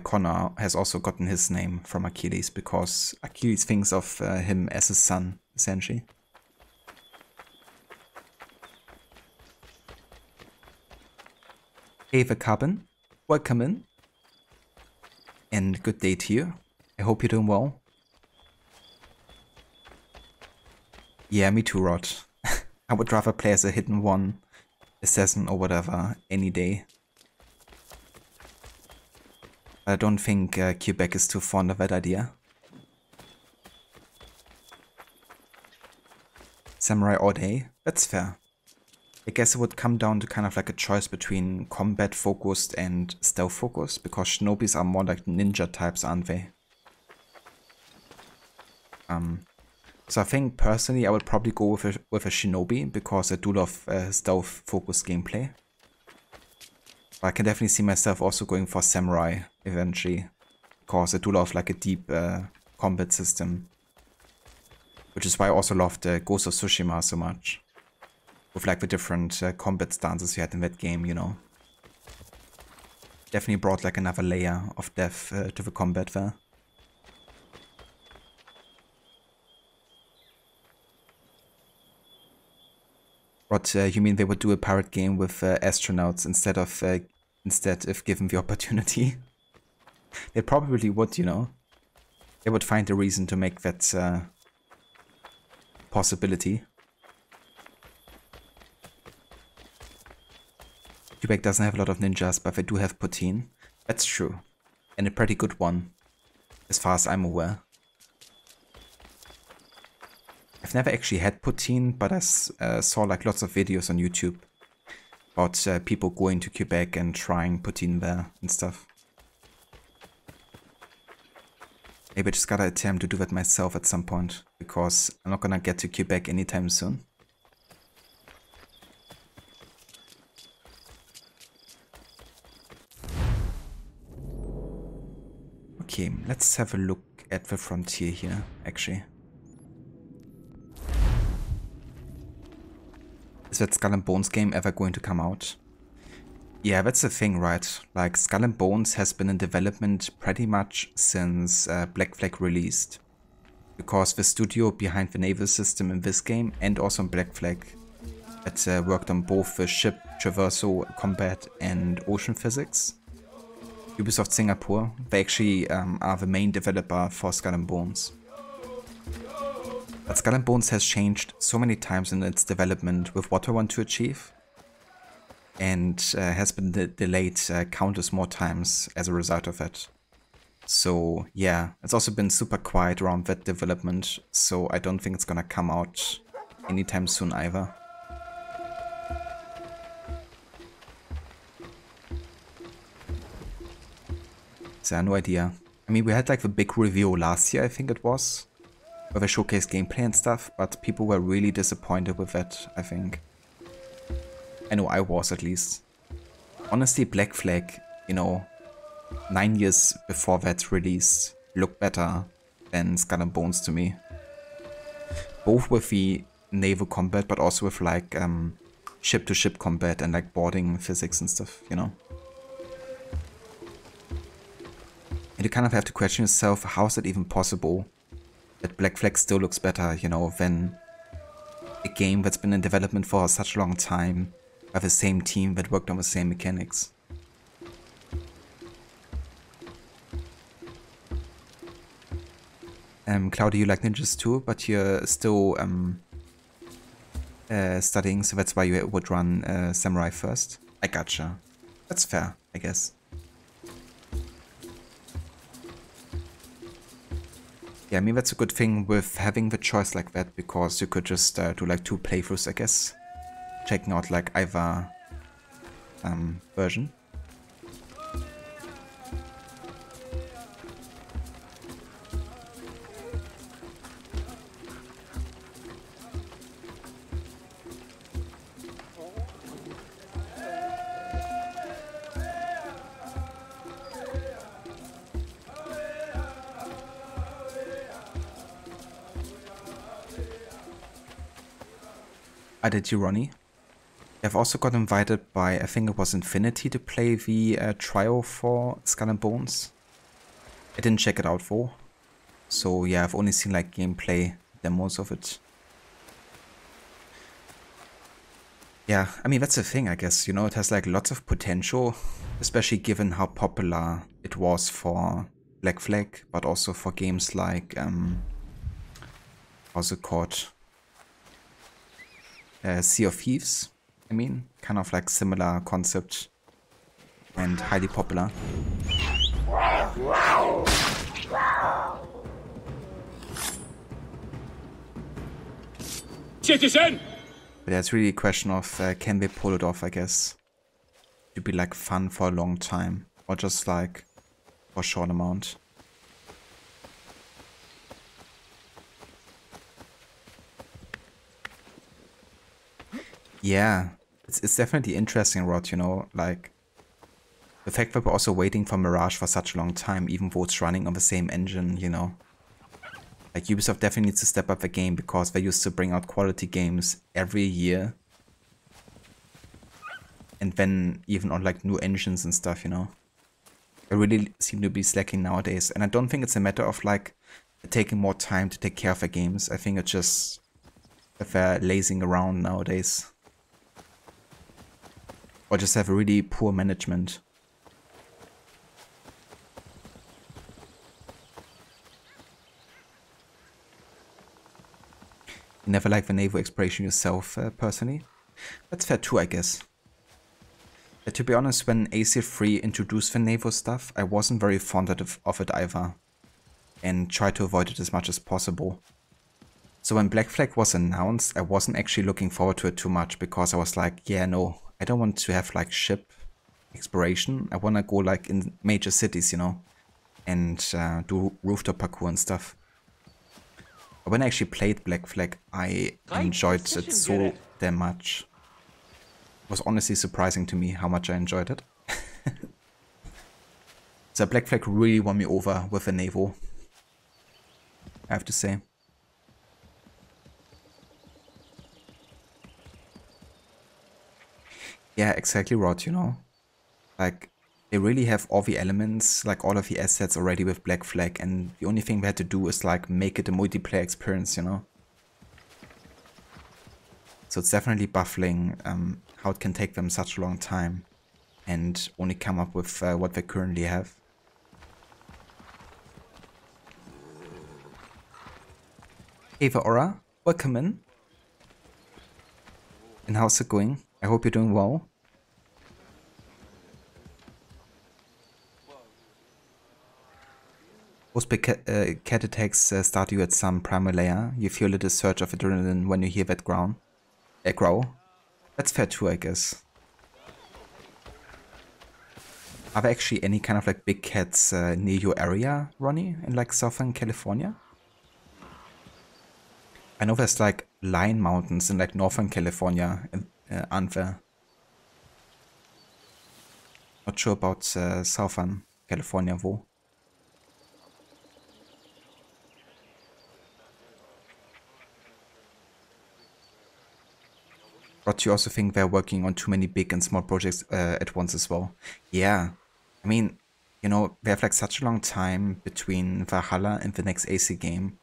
Connor has also gotten his name from Achilles, because Achilles thinks of him as his son, essentially. Hey the Carbon, welcome in. And good day to you. I hope you're doing well. Yeah, me too, Rod. I would rather play as a hidden one, assassin or whatever, any day. I don't think Quebec is too fond of that idea. Samurai all day? That's fair. I guess it would come down to kind of like a choice between combat focused and stealth focused, because shinobis are more like ninja types, aren't they? So I think personally I would probably go with a shinobi, because I do love stealth focused gameplay. But I can definitely see myself also going for samurai eventually, because I do love like a deep combat system. Which is why I also loved Ghost of Tsushima so much. With like the different combat stances you had in that game, you know. Definitely brought like another layer of depth to the combat there. What, you mean they would do a pirate game with astronauts instead if given the opportunity? They probably would, you know. They would find a reason to make that possibility. Quebec doesn't have a lot of ninjas, but they do have poutine. That's true. And a pretty good one, as far as I'm aware. I've never actually had poutine, but I saw like lots of videos on YouTube about people going to Quebec and trying poutine there and stuff. Maybe I just gotta attempt to do that myself at some point, because I'm not gonna get to Quebec anytime soon. Okay, let's have a look at the frontier here, actually. Is that Skull and Bones game ever going to come out? Yeah, that's the thing, right? Like, Skull and Bones has been in development pretty much since Black Flag released. Because the studio behind the naval system in this game, and also in Black Flag, that worked on both the ship traversal, combat, and ocean physics. Ubisoft Singapore, they actually are the main developer for Skull and Bones. But Skull and Bones has changed so many times in its development with what I want to achieve. and has been delayed countless more times as a result of it. So yeah, it's also been super quiet around that development, so I don't think it's gonna come out anytime soon either. So I have no idea. I mean, we had like the big review last year, I think it was, where they showcased gameplay and stuff, but people were really disappointed with that, I think. I know I was, at least. Honestly, Black Flag, you know, 9 years before that release, looked better than Skull and Bones to me. Both with the naval combat, but also with like ship-to-ship combat and like boarding physics and stuff, you know. And you kind of have to question yourself, how is it even possible that Black Flag still looks better, you know, than a game that's been in development for such a long time, by the same team that worked on the same mechanics. Claudia, you like ninjas too, but you're still studying, so that's why you would run Samurai first. I gotcha. That's fair, I guess. Yeah, I mean, that's a good thing with having the choice like that, because you could just do like 2 playthroughs, I guess. Checking out like either version. Did you, Ronnie? I've also got invited by, I think it was Infinity, to play the trial for Skull and Bones. I didn't check it out though. So yeah, I've only seen like gameplay demos of it. Yeah, I mean, that's the thing, I guess, you know, it has like lots of potential, especially given how popular it was for Black Flag, but also for games like, how's it called? Sea of Thieves, I mean, kind of like similar concept and highly popular. Citizen! But yeah, it's really a question of can they pull it off, I guess. To be like fun for a long time, or just like for a short amount. Yeah, it's definitely interesting, Rod, you know, like the fact that we're also waiting for Mirage for such a long time, even though it's running on the same engine, you know. Like Ubisoft definitely needs to step up the game, because they used to bring out quality games every year. And then even on like new engines and stuff, you know. They really seem to be slacking nowadays. And I don't think it's a matter of like taking more time to take care of the games. I think it's just that they're lazing around nowadays. Or just have a really poor management. You never liked the naval exploration yourself, personally? That's fair too, I guess. To be honest, when AC3 introduced the naval stuff, I wasn't very fond of it either. And tried to avoid it as much as possible. So when Black Flag was announced, I wasn't actually looking forward to it too much, because I was like, yeah, no, I don't want to have like ship exploration. I want to go like in major cities, you know, and do rooftop parkour and stuff. But when I actually played Black Flag, I enjoyed it so damn much. It was honestly surprising to me how much I enjoyed it. So Black Flag really won me over with the naval, I have to say. Yeah, exactly, Rod, you know. Like, they really have all the elements, like all of the assets already with Black Flag, and the only thing we had to do is like make it a multiplayer experience, you know. So it's definitely baffling how it can take them such a long time and only come up with what they currently have. Ava Aura, welcome in. And how's it going? I hope you're doing well. Most big cat attacks start you at some primal layer. You feel a little surge of adrenaline when you hear that growl. That's fair too, I guess. Are there actually any kind of like big cats near your area, Ronnie, in like Southern California? I know there's like lion mountains in like Northern California, aren't there? Not sure about Southern California, though. But you also think they're working on too many big and small projects at once as well? Yeah. I mean, you know, they have like such a long time between Valhalla and the next AC game.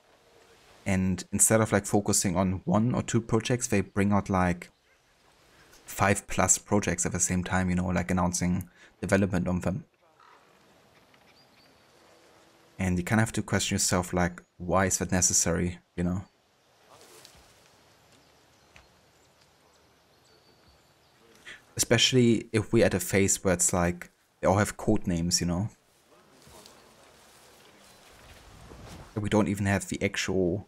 And instead of like focusing on 1 or 2 projects, they bring out like 5+ projects at the same time, you know, like announcing development on them. And you kind of have to question yourself, like, why is that necessary, you know? Especially if we're at a phase where it's like, they all have code names, you know? We don't even have the actual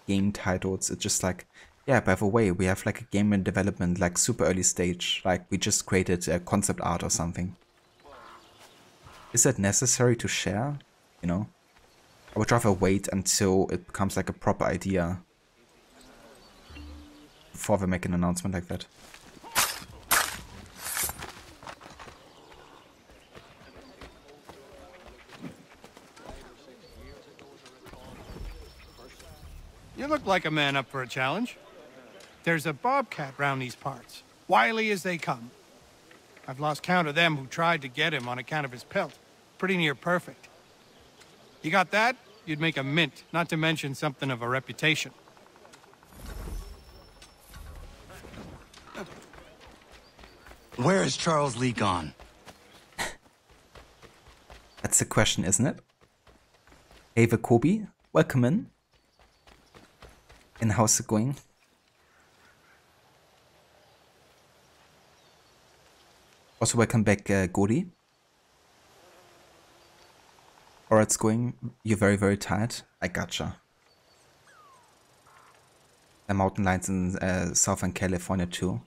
game titles. It's just like, yeah, by the way, we have like a game in development, like super early stage, like we just created a concept art or something. Is that necessary to share? You know? I would rather wait until it becomes like a proper idea before they make an announcement like that. You look like a man up for a challenge. There's a bobcat round these parts, wily as they come. I've lost count of them who tried to get him on account of his pelt. Pretty near perfect. You got that? You'd make a mint, not to mention something of a reputation. Where is Charles Lee gone? That's the question, isn't it? Hey, the Kobe, welcome in. And how's it going? Also, welcome back, Gori. Or it's going. You're very, very tired. I gotcha. The mountain lions in Southern California too.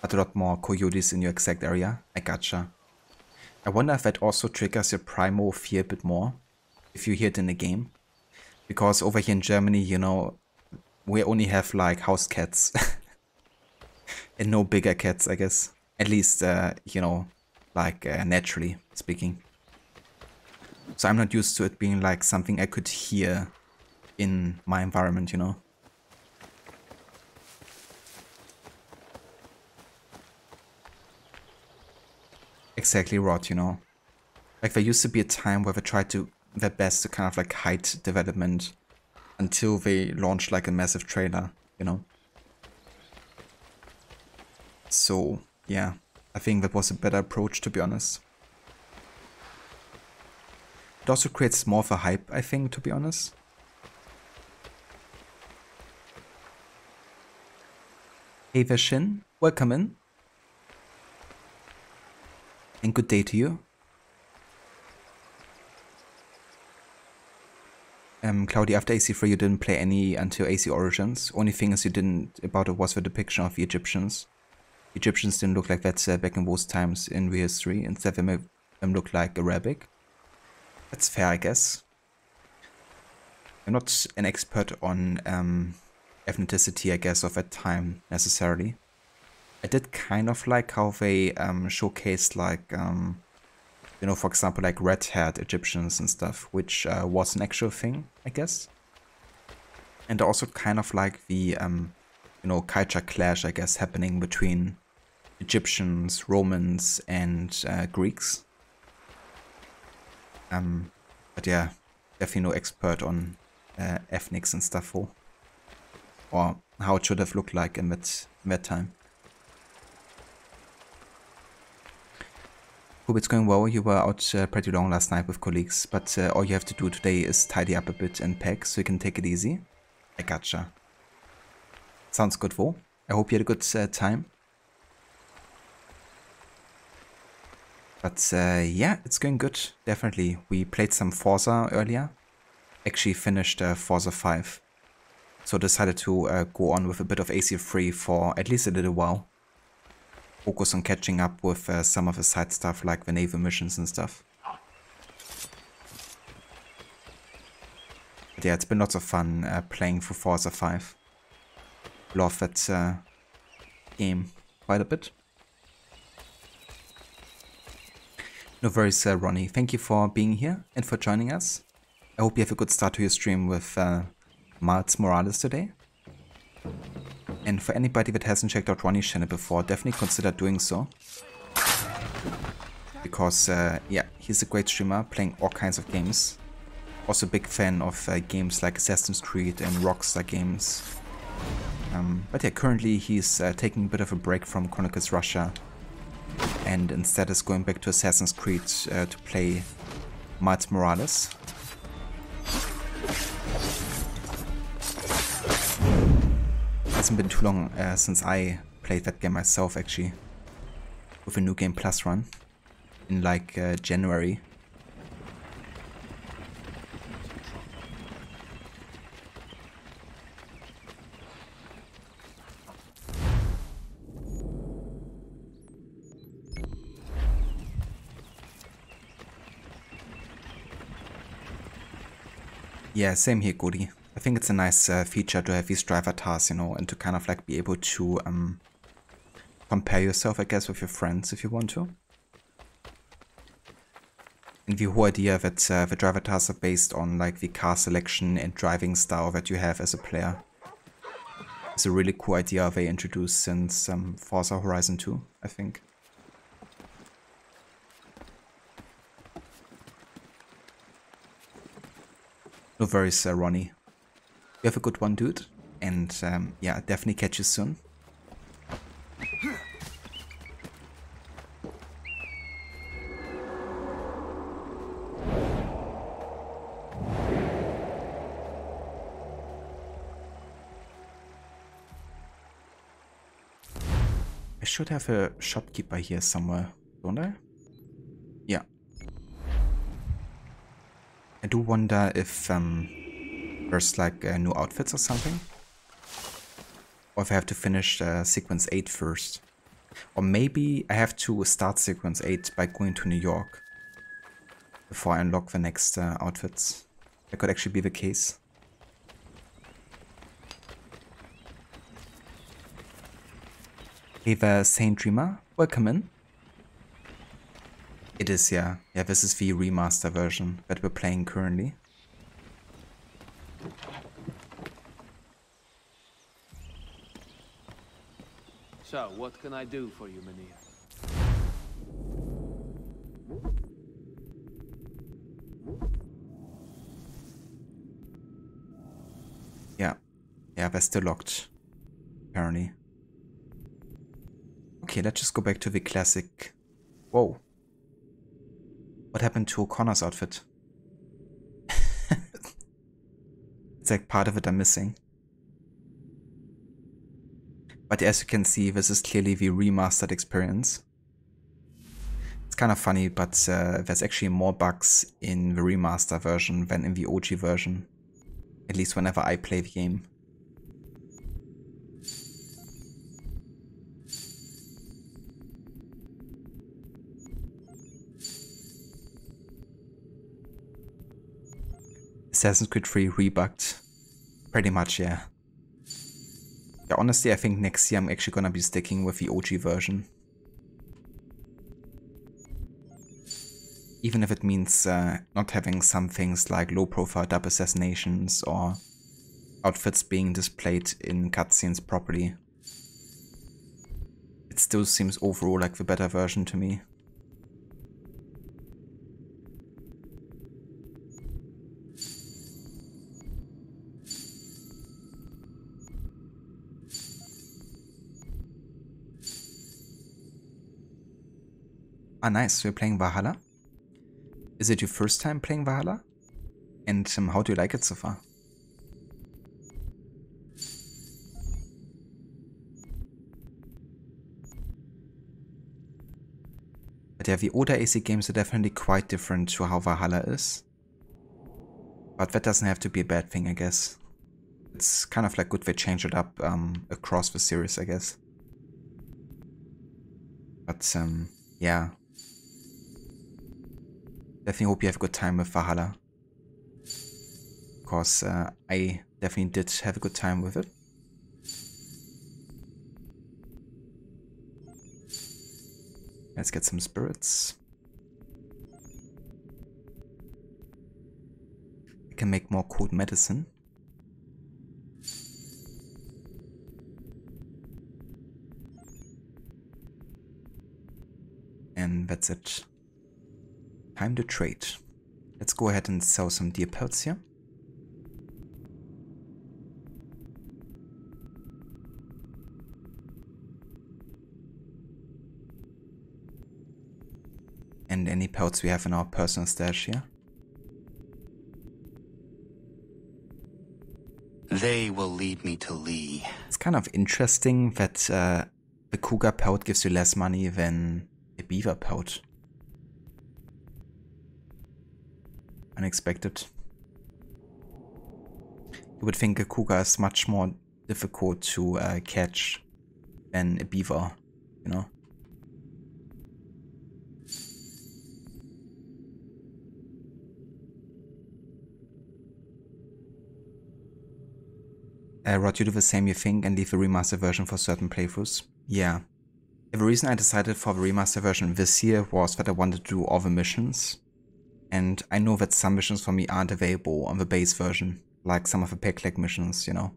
But a lot more coyotes in your exact area. I gotcha. I wonder if that also triggers your primal fear a bit more. If you hear it in the game. Because over here in Germany, you know, we only have like house cats. And no bigger cats, I guess. At least, you know, like naturally speaking. So I'm not used to it being like something I could hear in my environment, you know. Exactly, Rod, you know. Like there used to be a time where they tried to their best to kind of like hide development until they launched like a massive trailer, you know. So, yeah, I think that was a better approach, to be honest. It also creates more of a hype, I think, to be honest. Hey Vashin, welcome in. And good day to you. Claudia, after AC3 you didn't play any until AC Origins. Only thing is you didn't about it was the depiction of the Egyptians. The Egyptians didn't look like that back in those times in real history. Instead they made them look like Arabic. That's fair, I guess. I'm not an expert on ethnicity, I guess, of that time necessarily. I did kind of like how they showcased like, you know, for example, like red-haired Egyptians and stuff, which was an actual thing, I guess. And also kind of like the, you know, culture clash, I guess, happening between Egyptians, Romans, and Greeks. But yeah, definitely no expert on ethnics and stuff, or how it should have looked like in that time. Hope it's going well. You were out pretty long last night with colleagues, but all you have to do today is tidy up a bit and pack, so you can take it easy. I gotcha. Sounds good, though. I hope you had a good time. But yeah, it's going good, definitely. We played some Forza earlier. Actually finished Forza 5. So decided to go on with a bit of AC3 for at least a little while. Focus on catching up with some of the side stuff like the naval missions and stuff. But yeah, it's been lots of fun playing through Forza 5. Love that game quite a bit. No worries, Ronnie. Thank you for being here and for joining us. I hope you have a good start to your stream with Miles Morales today. And for anybody that hasn't checked out Ronnie's channel before, definitely consider doing so. Because, yeah, he's a great streamer, playing all kinds of games. Also a big fan of games like Assassin's Creed and Rockstar games. But yeah, currently he's taking a bit of a break from Chronicles Russia. And instead is going back to Assassin's Creed to play Miles Morales. It hasn't been too long since I played that game myself, actually. With a New Game Plus run. In like January. Yeah, same here, Goody. I think it's a nice feature to have these driver tasks, you know, and to kind of like be able to compare yourself, I guess, with your friends if you want to. And the whole idea that the driver tasks are based on like the car selection and driving style that you have as a player. It's a really cool idea they introduced since Forza Horizon 2, I think. No worries, Ronnie. You have a good one, dude. And yeah, definitely catch you soon. I should have a shopkeeper here somewhere, don't I? Yeah. I do wonder if there's like new outfits or something. Or if I have to finish sequence 8 first. Or maybe I have to start sequence 8 by going to New York. Before I unlock the next outfits. That could actually be the case. Hey there, Saint Dreamer. Welcome in. It is, yeah. Yeah, this is the remaster version that we're playing currently. So, what can I do for you, Mynheer? Yeah. Yeah, they're still locked. Apparently. Okay, let's just go back to the classic. Whoa. What happened to O'Connor's outfit? It's like part of it I'm missing. But as you can see, this is clearly the remastered experience. It's kind of funny, but there's actually more bugs in the remaster version than in the OG version. At least whenever I play the game. Assassin's Creed 3 rebugged. Pretty much, yeah. Yeah, honestly, I think next year I'm actually gonna be sticking with the OG version. Even if it means not having some things like low-profile double assassinations or outfits being displayed in cutscenes properly. It still seems overall like the better version to me. Ah, nice. We're playing Valhalla. Is it your first time playing Valhalla? And how do you like it so far? But yeah, the older AC games are definitely quite different to how Valhalla is. But that doesn't have to be a bad thing, I guess. It's kind of like good they changed it up across the series, I guess. But yeah. Definitely hope you have a good time with Valhalla. Because I definitely did have a good time with it. Let's get some spirits. I can make more cold medicine. And that's it. Time to trade. Let's go ahead and sell some deer pelts here. And any pelts we have in our personal stash here. They will lead me to Lee. It's kind of interesting that the cougar pelt gives you less money than a beaver pelt. Unexpected. You would think a cougar is much more difficult to catch than a beaver, you know? Rod, you do the same, you think, and leave the remaster version for certain playthroughs? Yeah. The reason I decided for the remaster version this year was that I wanted to do all the missions. And I know that some missions for me aren't available on the base version, like some of the pick-lag missions, you know.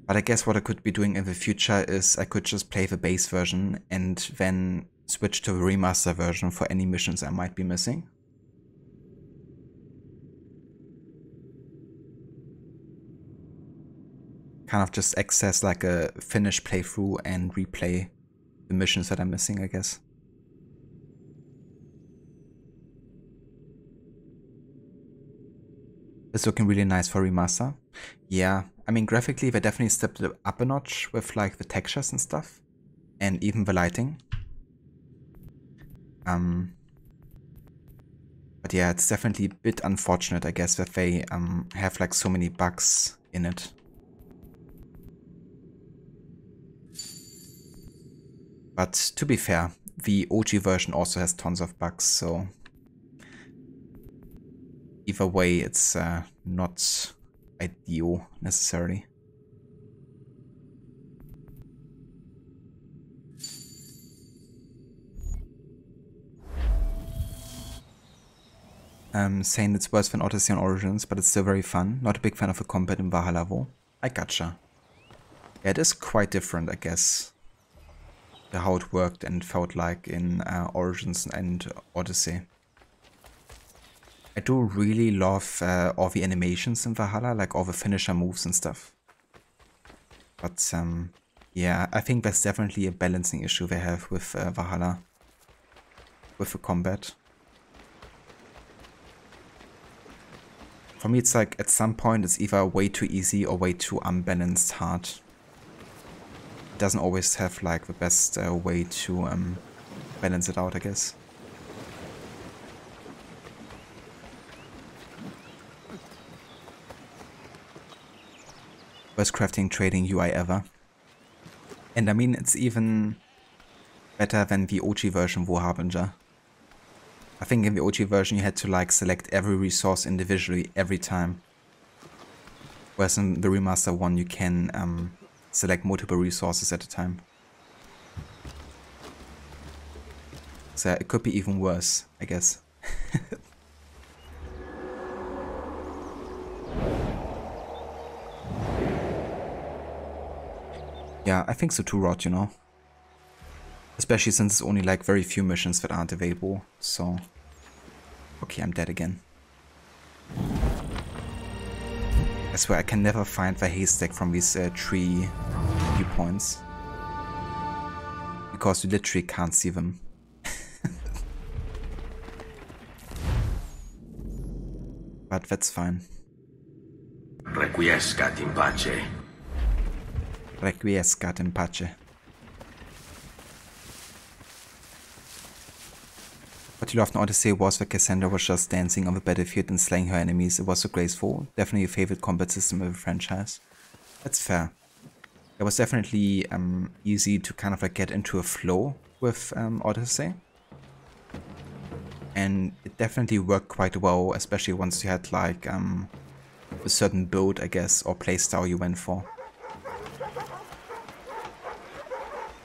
But I guess what I could be doing in the future is I could just play the base version and then switch to the remaster version for any missions I might be missing. Kind of just access like a finished playthrough and replay the missions that I'm missing, I guess. It's looking really nice for remaster. Yeah, I mean graphically they definitely stepped it up a notch with like the textures and stuff. And even the lighting. But yeah, it's definitely a bit unfortunate, I guess, that they have like so many bugs in it. But to be fair, the OG version also has tons of bugs, so either way it's not ideal necessarily. Saying it's worse than Odyssey and Origins, but it's still very fun. Not a big fan of the combat in Valhalla though. I gotcha. Yeah, it is quite different, I guess. How it worked and felt like in Origins and Odyssey. I do really love all the animations in Valhalla, like all the finisher moves and stuff. But yeah, I think there's definitely a balancing issue they have with Valhalla, with the combat. For me, it's like at some point it's either way too easy or way too unbalanced hard. Doesn't always have like the best way to balance it out, I guess. Worst crafting trading UI ever. And I mean, it's even better than the OG version War Harbinger. I think in the OG version you had to like select every resource individually every time. Whereas in the remaster one you can select multiple resources at a time. So it could be even worse, I guess. Yeah, I think so too, Rod, you know. Especially since it's only like very few missions that aren't available, so... Okay, I'm dead again. I swear I can never find the haystack from these tree viewpoints. Because you literally can't see them. But that's fine. Requiescat in pace. Requiescat in pace. What you loved in Odyssey was that Cassandra was just dancing on the battlefield and slaying her enemies. It was so graceful. Definitely your favorite combat system of the franchise. That's fair. It was definitely easy to kind of like get into a flow with Odyssey. And it definitely worked quite well, especially once you had like a certain build, I guess, or playstyle you went for.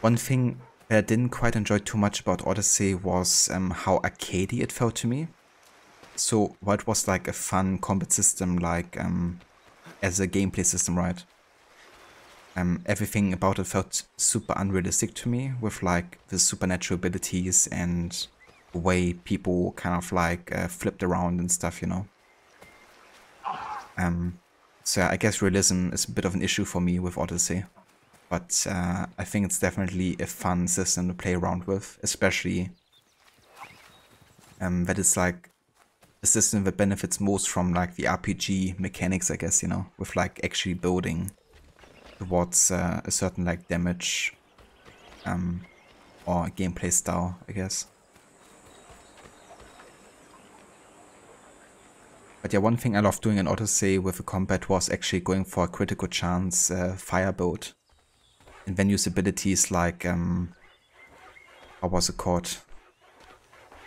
One thing that I didn't quite enjoy too much about Odyssey was how arcadey it felt to me. So while it was like a fun combat system, like as a gameplay system, right? Everything about it felt super unrealistic to me, with like the supernatural abilities and the way people kind of like flipped around and stuff, you know. So I guess realism is a bit of an issue for me with Odyssey. But I think it's definitely a fun system to play around with, especially that it's like a system that benefits most from like the RPG mechanics, I guess, you know, with like actually building towards a certain like damage or gameplay style, I guess. But yeah, one thing I loved doing in Odyssey with the combat was actually going for a critical chance fire build. And then use abilities like, what was it called?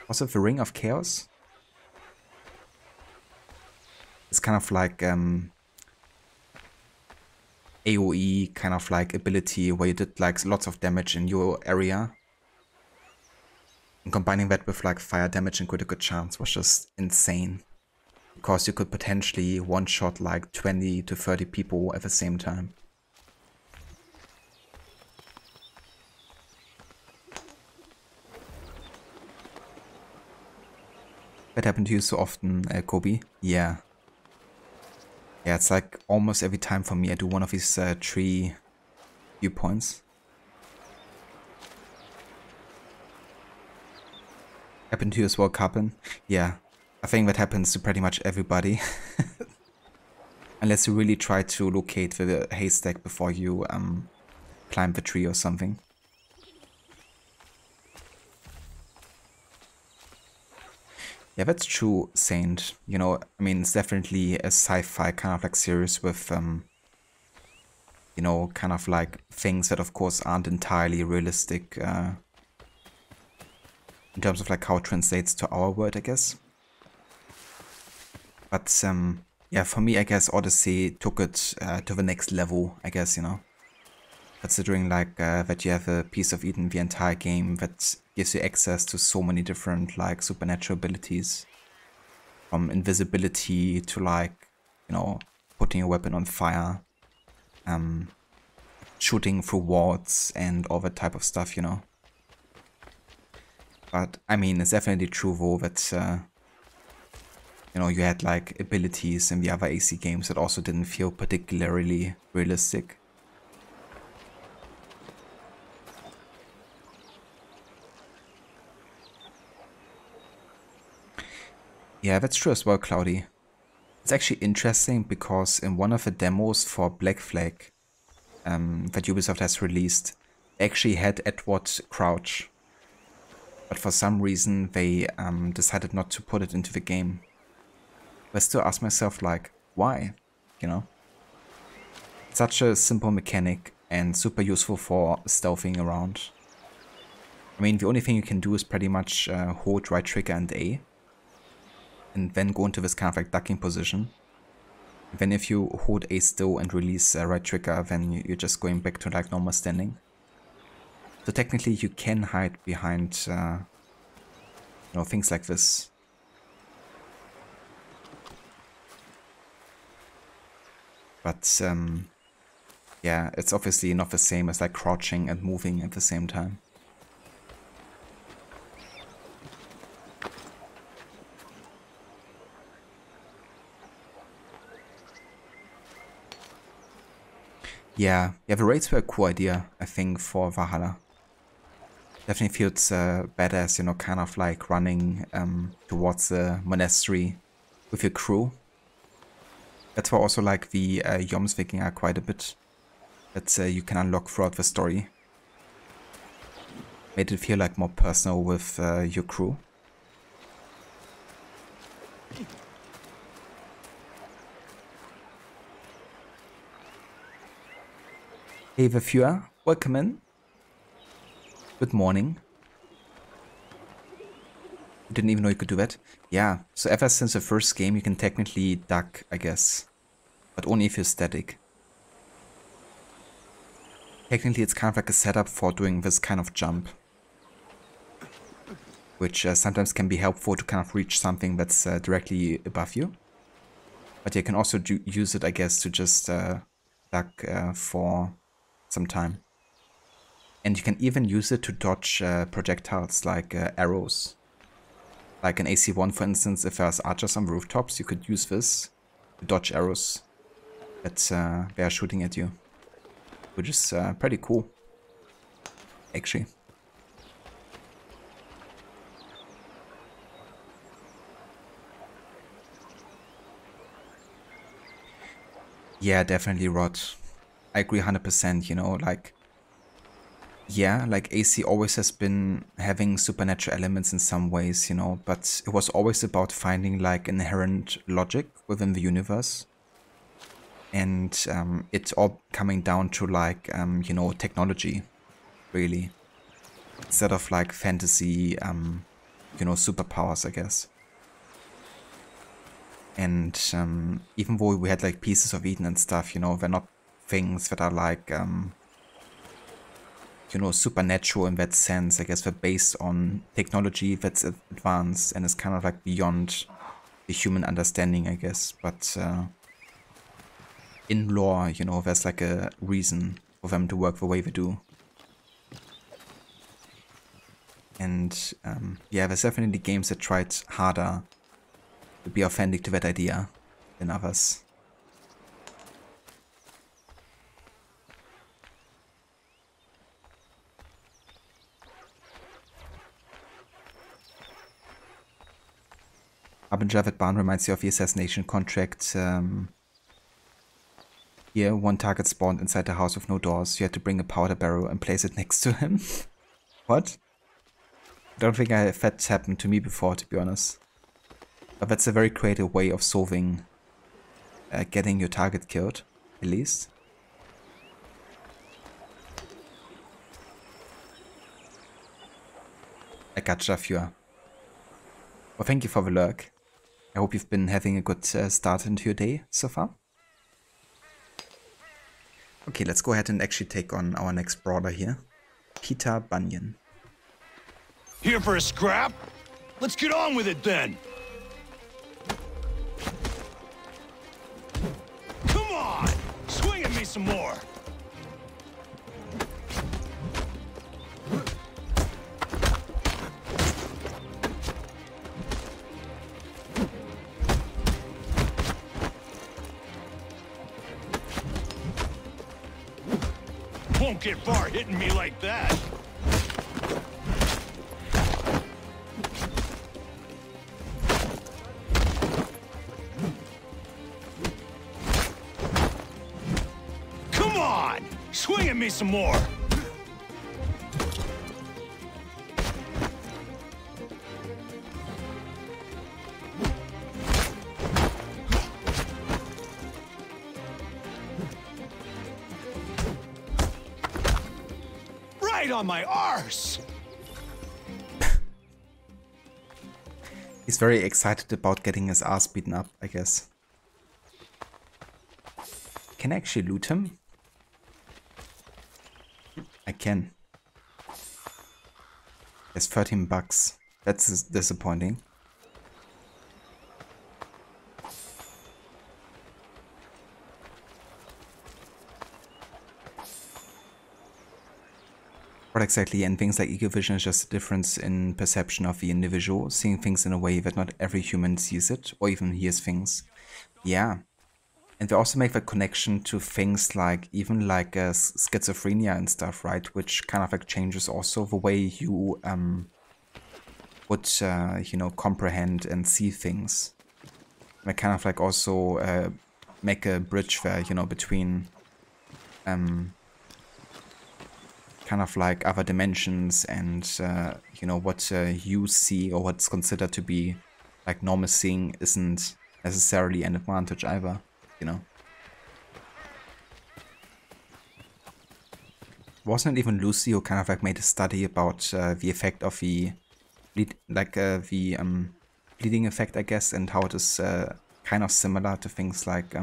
Was it the Ring of Chaos? It's kind of like AoE kind of like ability where you did like lots of damage in your area. And combining that with like fire damage and critical chance was just insane. Because you could potentially one-shot like 20 to 30 people at the same time. That happened to you so often, Kobe? Yeah. Yeah, it's like almost every time for me I do one of these 3 viewpoints. Happened to you as well, Carpen? Yeah, I think that happens to pretty much everybody. Unless you really try to locate the haystack before you climb the tree or something. Yeah, that's true, Saint. You know, I mean, it's definitely a sci-fi kind of like series with, you know, kind of like things that of course aren't entirely realistic in terms of like how it translates to our world, I guess. But yeah, for me, I guess Odyssey took it to the next level, I guess, you know. Considering like that you have a piece of Eden the entire game that gives you access to so many different like supernatural abilities, from invisibility to like, you know, putting your weapon on fire, shooting through walls and all that type of stuff, you know. But I mean, it's definitely true though that you know, you had like abilities in the other AC games that also didn't feel particularly realistic. Yeah, that's true as well, Cloudy. It's actually interesting because in one of the demos for Black Flag that Ubisoft has released, they actually had Edward crouch. But for some reason they decided not to put it into the game. But I still ask myself, like, why? You know? Such a simple mechanic and super useful for stealthing around. I mean, the only thing you can do is pretty much hold right trigger and A. And then go into this kind of like ducking position. And then if you hold A still and release right trigger, then you're just going back to like normal standing. So technically you can hide behind you know, things like this. But yeah, it's obviously not the same as like crouching and moving at the same time. Yeah, the raids were a cool idea, I think, for Valhalla. Definitely feels badass, you know, kind of like running towards the monastery with your crew. That's why also like the Jomsviking are quite a bit that you can unlock throughout the story. Made it feel like more personal with your crew. Hey, the viewer, welcome in. Good morning. Didn't even know you could do that. Yeah, so ever since the first game you can technically duck, I guess. But only if you're static. Technically it's kind of like a setup for doing this kind of jump. Which sometimes can be helpful to kind of reach something that's directly above you. But you can also use it, I guess, to just duck for some time. And you can even use it to dodge projectiles like arrows. Like an AC-1, for instance, if there's archers on rooftops, you could use this to dodge arrows that they are shooting at you. Which is pretty cool, actually. Yeah, definitely, Rod. I agree 100%, you know, like... Yeah, like AC always has been having supernatural elements in some ways, you know, but it was always about finding like inherent logic within the universe. And it's all coming down to like, you know, technology, really. Instead of like fantasy, you know, superpowers, I guess. And even though we had like pieces of Eden and stuff, you know, they're not things that are like... you know, supernatural in that sense. I guess they're based on technology that's advanced and is kind of like beyond the human understanding, I guess. But in lore, you know, there's like a reason for them to work the way they do. And yeah, there's definitely games that tried harder to be authentic to that idea than others. Harbinger, that barn reminds you of the assassination contract. Here, one target spawned inside the house with no doors. You had to bring a powder barrel and place it next to him. What? I don't think that's happened to me before, to be honest. But that's a very creative way of solving getting your target killed, at least. I gotcha, viewer. Well, thank you for the lurk. I hope you've been having a good start into your day so far. Okay, let's go ahead and actually take on our next brawler here. Peter Bunyon. Here for a scrap? Let's get on with it then! Come on! Swing at me some more! Won't get far hitting me like that. Come on! Swing at me some more! On my arse. He's very excited about getting his ass beaten up, I guess. Can I actually loot him? I can. There's 13 bucks. That's disappointing. What exactly? And things like ego vision is just a difference in perception of the individual, seeing things in a way that not every human sees it, or even hears things. Yeah. And they also make the connection to things like, even like schizophrenia and stuff, right? Which kind of like changes also the way you would, you know, comprehend and see things. They kind of like also make a bridge there, you know, between kind of like other dimensions and, you know, what you see or what's considered to be like normal seeing isn't necessarily an advantage either, you know. Wasn't it even Lucy who kind of like made a study about the effect of the bleeding effect, I guess, and how it is kind of similar to things like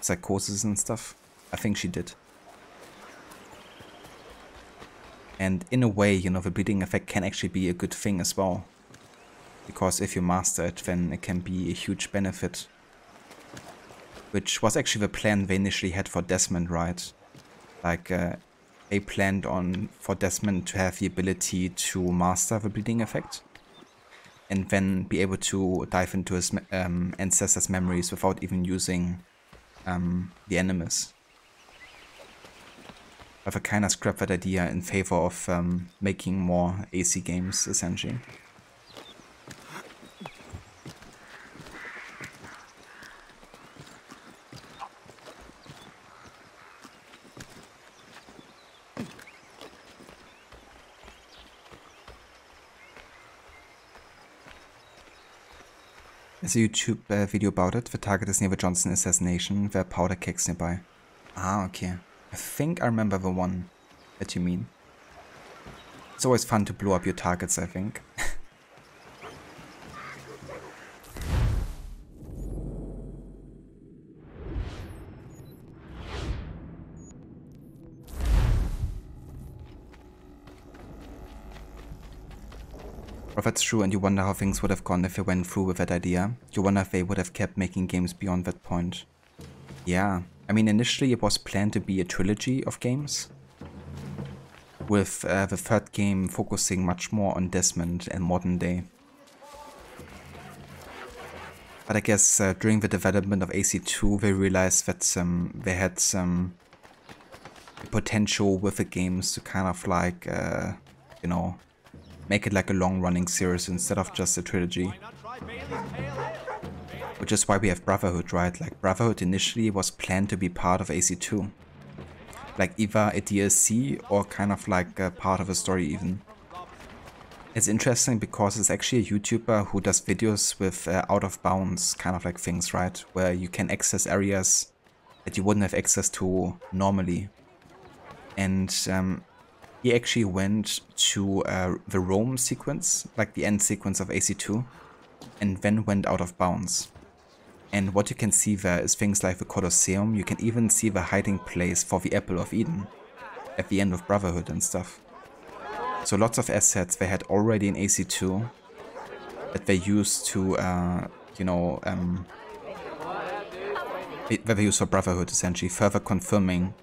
psychosis and stuff? I think she did. And in a way, you know, the bleeding effect can actually be a good thing as well. Because if you master it, then it can be a huge benefit. Which was actually the plan they initially had for Desmond, right? Like, they planned on for Desmond to have the ability to master the bleeding effect. And then be able to dive into his ancestors' memories without even using the enemies. But I kind of scrapped that idea in favor of making more AC games, essentially. There's a YouTube video about it. The target is near the Johnson assassination. There are powder kegs nearby. Ah, okay. I think I remember the one that you mean. It's always fun to blow up your targets, I think. Well, that's true, and you wonder how things would have gone if they went through with that idea. You wonder if they would have kept making games beyond that point. Yeah, I mean, initially it was planned to be a trilogy of games, with the third game focusing much more on Desmond and modern day. But I guess during the development of AC2 they realized that they had some potential with the games to kind of like, you know, make it like a long-running series instead of just a trilogy. Which is why we have Brotherhood, right? Like, Brotherhood initially was planned to be part of AC2. Like, either a DLC or kind of like a part of a story even. It's interesting because it's actually a YouTuber who does videos with out-of-bounds kind of like things, right? Where you can access areas that you wouldn't have access to normally. And he actually went to the Rome sequence, like the end sequence of AC2, and then went out of bounds. And what you can see there is things like the Colosseum. You can even see the hiding place for the Apple of Eden at the end of Brotherhood and stuff. So lots of assets they had already in AC2 that they used to, you know, that they used for Brotherhood, essentially, further confirming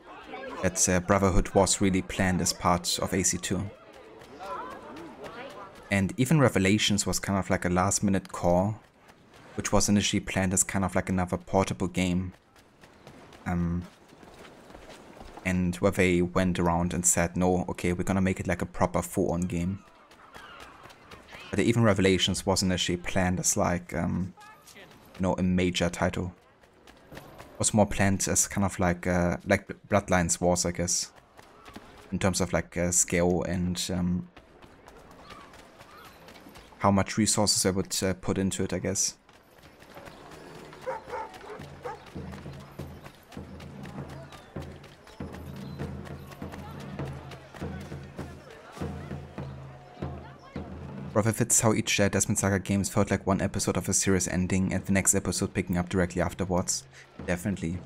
that Brotherhood was really planned as part of AC2. And even Revelations was kind of like a last-minute call, which was initially planned as kind of like another portable game. And where they went around and said, no, okay, we're gonna make it like a proper full-on game. But even Revelations was initially planned as like, you know, a major title. Was more planned as kind of like Bloodlines was, I guess, in terms of like scale and how much resources I would put into it, I guess. Rather fits how each Desmond Saga games felt like one episode of a series ending and the next episode picking up directly afterwards. Definitely.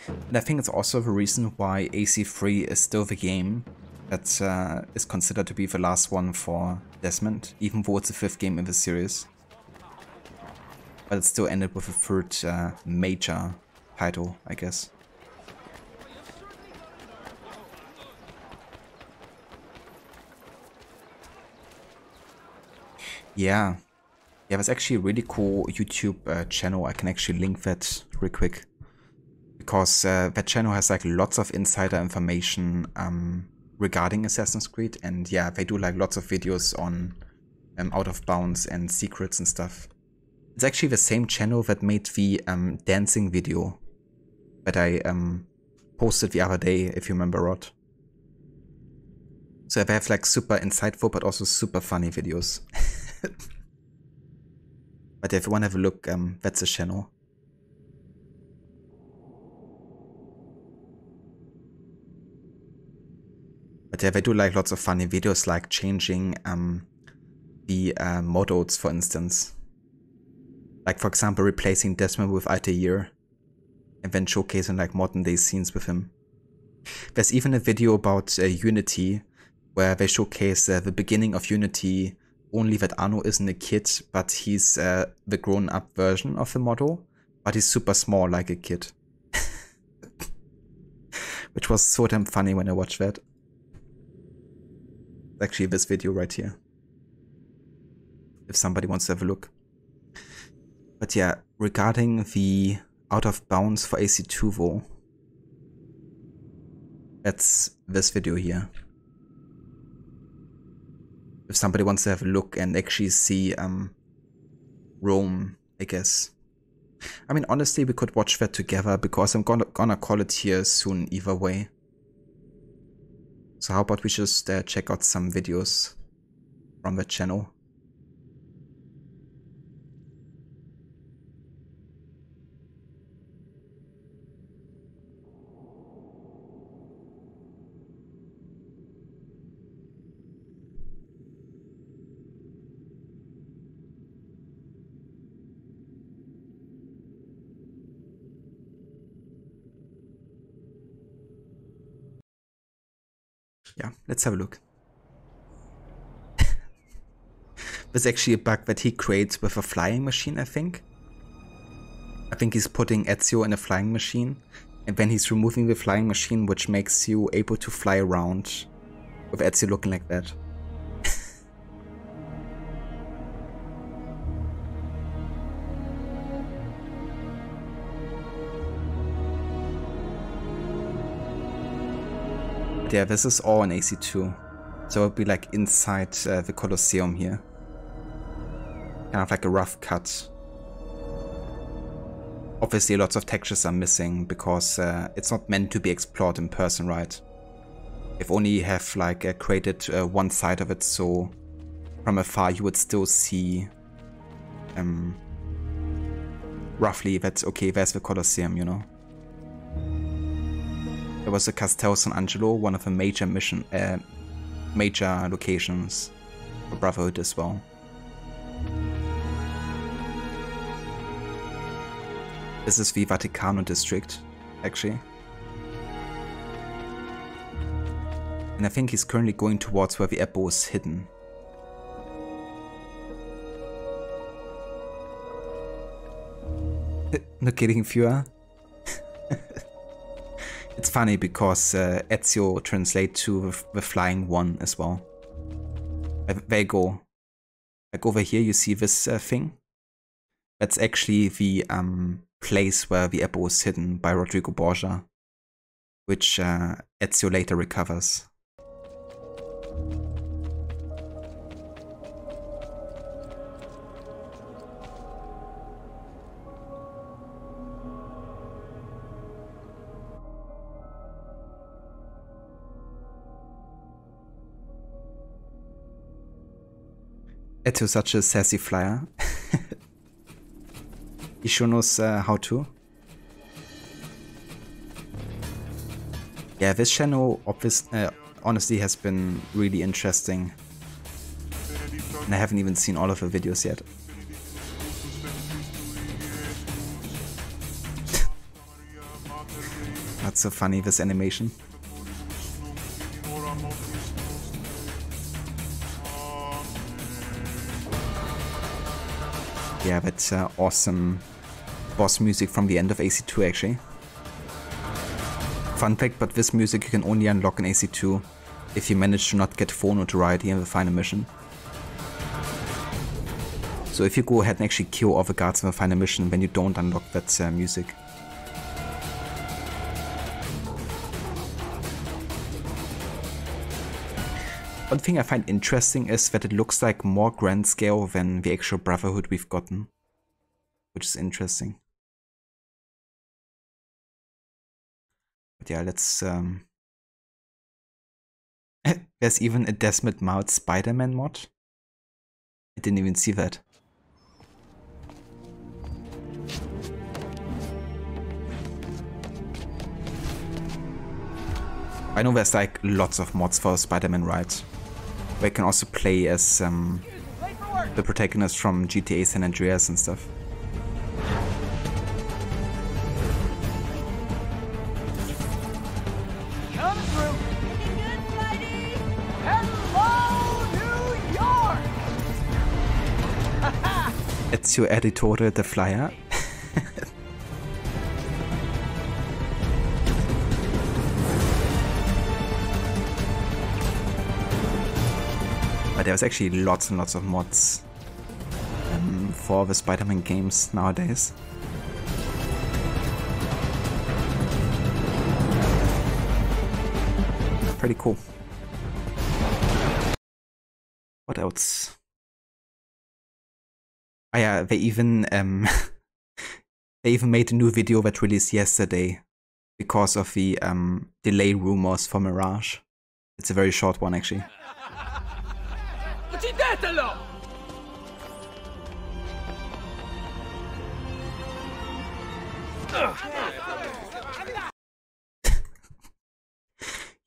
And I think it's also the reason why AC3 is still the game that is considered to be the last one for Desmond, even though it's the 5th game in the series. But it still ended with a 3rd major title, I guess. Yeah, there's actually a really cool YouTube channel. I can actually link that real quick. Because that channel has like lots of insider information regarding Assassin's Creed. And yeah, they do like lots of videos on out of bounds and secrets and stuff. It's actually the same channel that made the dancing video that I posted the other day, if you remember, Rod. So they have like super insightful but also super funny videos. But if you want to have a look, that's the channel. But yeah, they do like lots of funny videos, like changing the models, for instance. Like, for example, replacing Desmond with Altair, and then showcasing like modern day scenes with him. There's even a video about Unity, where they showcase the beginning of Unity, only that Arno isn't a kid, but he's the grown-up version of the model, but he's super small like a kid. Which was so damn funny when I watched that. Actually, this video right here, if somebody wants to have a look. But yeah, regarding the out of bounds for AC2 though, that's this video here. If somebody wants to have a look and actually see Rome, I guess. I mean, honestly, we could watch that together because I'm gonna call it here soon either way. So how about we just check out some videos from the channel. Yeah, let's have a look. There's actually a bug that he creates with a flying machine, I think. I think he's putting Ezio in a flying machine, and then he's removing the flying machine, which makes you able to fly around with Ezio looking like that. Yeah, this is all in AC2, so it'll be like inside the Colosseum here. Kind of like a rough cut. Obviously lots of textures are missing because it's not meant to be explored in person, right? If only you have like created one side of it, so from afar you would still see roughly that's okay, there's the Colosseum, you know. There was a Castel San Angelo, one of the major major locations for Brotherhood as well. This is the Vaticano district, actually. And I think he's currently going towards where the Eppo is hidden. No kidding, Führer. It's funny because Ezio translates to the flying one as well. There you go. Like over here you see this thing. That's actually the place where the Eppo is hidden by Rodrigo Borgia, which Ezio later recovers. Ezio's such a sassy flyer. He sure knows how to. Yeah, this channel honestly has been really interesting. And I haven't even seen all of the videos yet. That's so funny, this animation. Yeah, that's awesome boss music from the end of AC2 actually. Fun fact, but this music you can only unlock in AC2 if you manage to not get full notoriety in the final mission. So if you go ahead and actually kill all the guards in the final mission, then you don't unlock that music. One thing I find interesting is that it looks like more grand scale than the actual Brotherhood we've gotten, which is interesting. But yeah, let's there's even a Desmond Miles Spider-Man mod. I didn't even see that. I know there's like lots of mods for Spider-Man, right? Where you can also play as the protagonist from GTA San Andreas and stuff. Come through. Looking good, Spidey. Hello, New York. It's your editorial, the flyer. But there's actually lots and lots of mods for the Spider-Man games nowadays. Pretty cool. What else? Oh yeah, they even made a new video that released yesterday because of the delay rumors for Mirage. It's a very short one actually. Uccidetelo!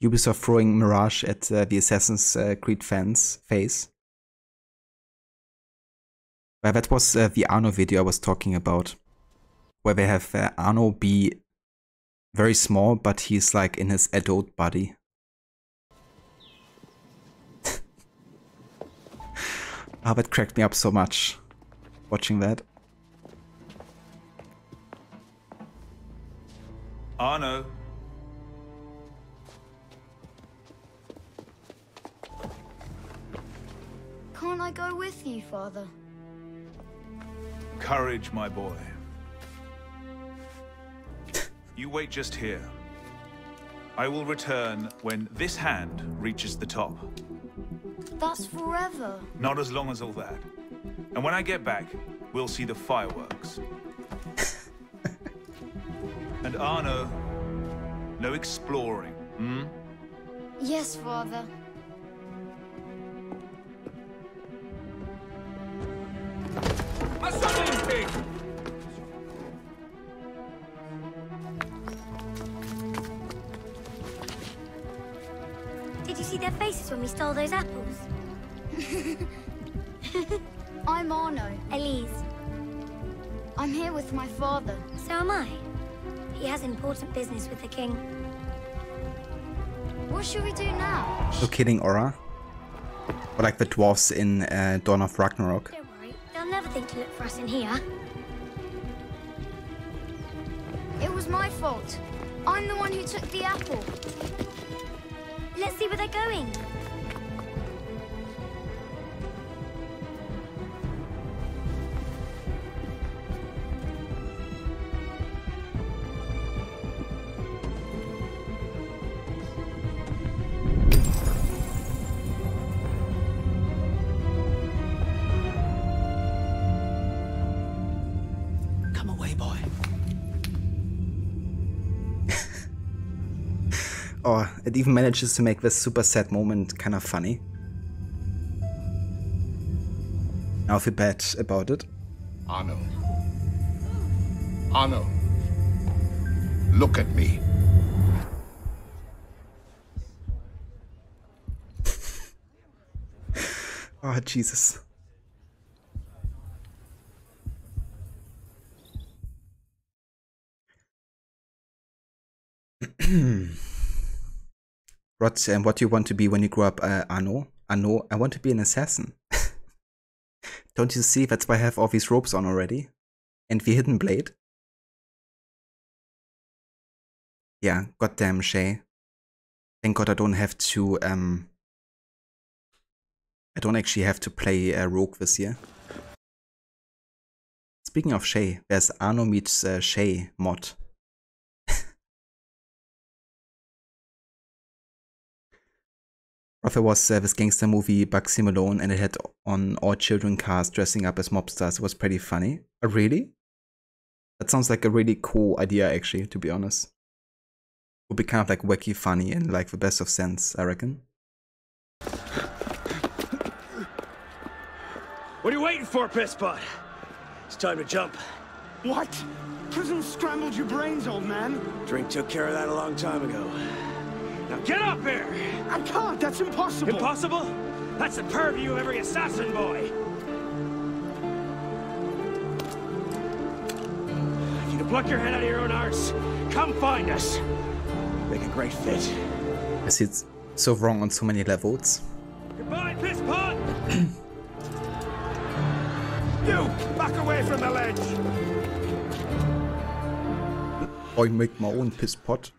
Ubisoft throwing Mirage at the Assassin's Creed fans' face. Well, that was the Arno video I was talking about, where they have Arno be very small, but he's like in his adult body. Ah, that cracked me up so much, watching that. Arno. Can't I go with you, Father? Courage, my boy. You wait just here. I will return when this hand reaches the top. That's forever. Not as long as all that. And when I get back, we'll see the fireworks. And Arno, no exploring, hmm? Yes, Father. Did you see their faces when we stole those apples? I'm Arno. Elise. I'm here with my father. So am I. He has important business with the king. What should we do now? No kidding, Aura. Or like the dwarves in Dawn of Ragnarok. Don't worry, they'll never think to look for us in here. It was my fault. I'm the one who took the apple. Let's see where they're going. Come away, boy. Oh, it even manages to make this super sad moment kind of funny. Now I feel bad about it. Arno. Arno. Look at me. Oh, Jesus. What do you want to be when you grow up, Arno? Arno, I want to be an assassin. Don't you see? That's why I have all these ropes on already. And the hidden blade. Yeah, goddamn Shay. Thank God I don't have to, I don't actually have to play Rogue this year. Speaking of Shay, there's Arno meets Shay mod. There was this gangster movie Bugsy Malone, and it had on all children cars dressing up as mobsters. It was pretty funny. Really? That sounds like a really cool idea, actually, to be honest. Would be kind of like wacky funny in like the best of sense, I reckon. What are you waiting for, pisspot? It's time to jump. What? Prison scrambled your brains, old man. Drink took care of that a long time ago. Now get up here! I can't, that's impossible! Impossible? That's the purview of every assassin boy! If you can pluck your head out of your own arse, come find us! Make a great fit. Yes, it's so wrong on so many levels. Goodbye, piss pot! You! Back away from the ledge! I make my own piss pot.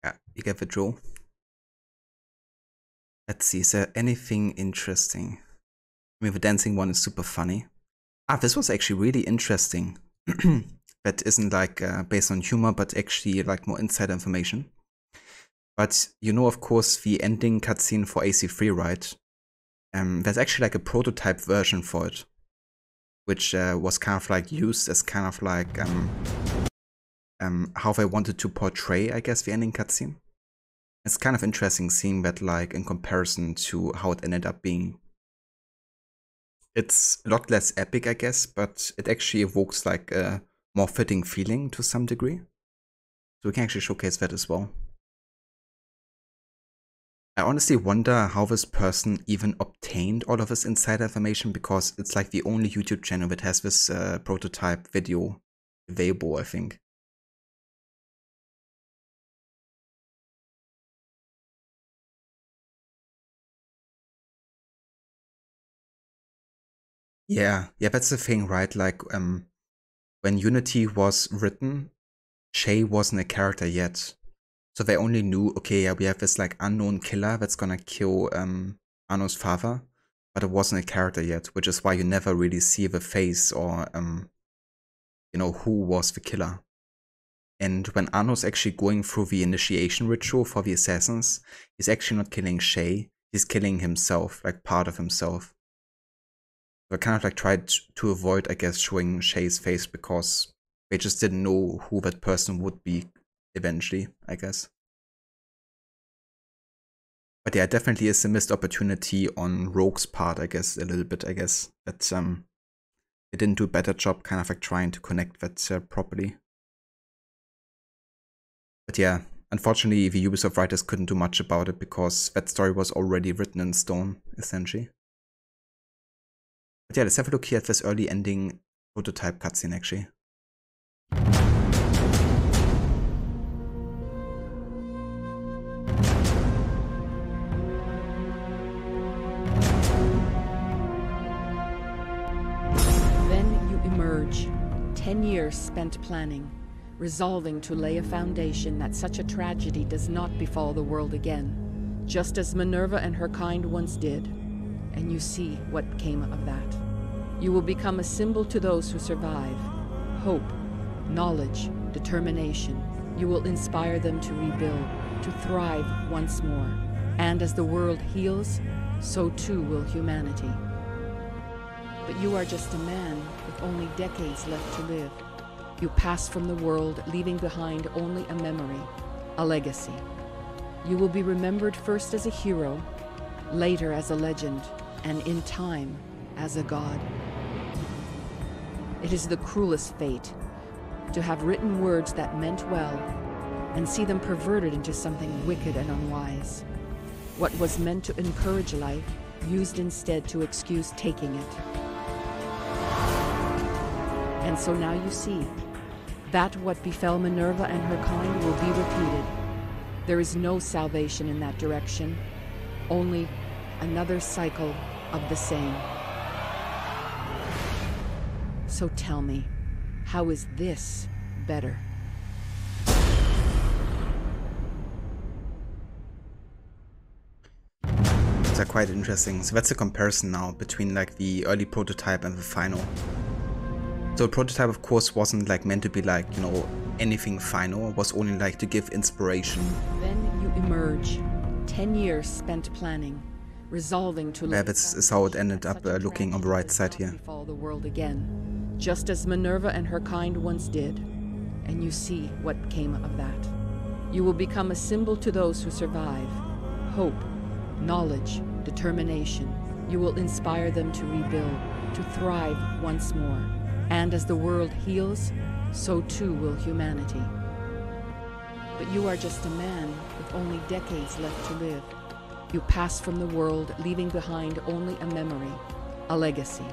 Yeah, you get the draw. Let's see, is there anything interesting? I mean, the dancing one is super funny. Ah, this was actually really interesting. That isn't like based on humor, but actually like more inside information. But you know, of course, the ending cutscene for AC3, right? There's actually like a prototype version for it, which was kind of like used as kind of like how they wanted to portray, I guess, the ending cutscene. It's kind of interesting seeing that like in comparison to how it ended up being. It's a lot less epic, I guess, but it actually evokes like a more fitting feeling to some degree. So we can actually showcase that as well. I honestly wonder how this person even obtained all of this insider information, because it's like the only YouTube channel that has this prototype video available, I think. Yeah, that's the thing, right? Like, when Unity was written, Shay wasn't a character yet. So they only knew, okay, yeah, we have this like unknown killer that's gonna kill Arno's father, but it wasn't a character yet, which is why you never really see the face or, you know, who was the killer. And when Arno's actually going through the initiation ritual for the assassins, he's actually not killing Shay, he's killing himself, like part of himself. So I kind of like tried to avoid, I guess, showing Shay's face because they just didn't know who that person would be eventually, I guess. But yeah, definitely is a missed opportunity on Rogue's part, I guess, a little bit, I guess. That they didn't do a better job kind of like trying to connect that properly. But yeah, unfortunately the Ubisoft writers couldn't do much about it because that story was already written in stone, essentially. But yeah, let's have a look here at this early ending prototype cutscene, actually. Then you emerge, 10 years spent planning, resolving to lay a foundation that such a tragedy does not befall the world again, just as Minerva and her kind once did. And you see what came of that. You will become a symbol to those who survive. Hope, knowledge, determination. You will inspire them to rebuild, to thrive once more. And as the world heals, so too will humanity. But you are just a man with only decades left to live. You pass from the world, leaving behind only a memory, a legacy. You will be remembered first as a hero, later as a legend, and in time, as a god. It is the cruelest fate, to have written words that meant well, and see them perverted into something wicked and unwise. What was meant to encourage life, used instead to excuse taking it. And so now you see, that what befell Minerva and her kind will be repeated. There is no salvation in that direction, only another cycle of the same. So tell me, how is this better? These are quite interesting. So that's a comparison now between like the early prototype and the final. So the prototype, of course, wasn't like meant to be like, you know, anything final. It was only like to give inspiration. Then you emerge, 10 years spent planning, resolving to yeah, that's how it ended up looking on the right side here. Befall the world again, just as Minerva and her kind once did. And you see what came of that. You will become a symbol to those who survive. Hope, knowledge, determination. You will inspire them to rebuild, to thrive once more. And as the world heals, so too will humanity. But you are just a man with only decades left to live. You pass from the world, leaving behind only a memory, a legacy.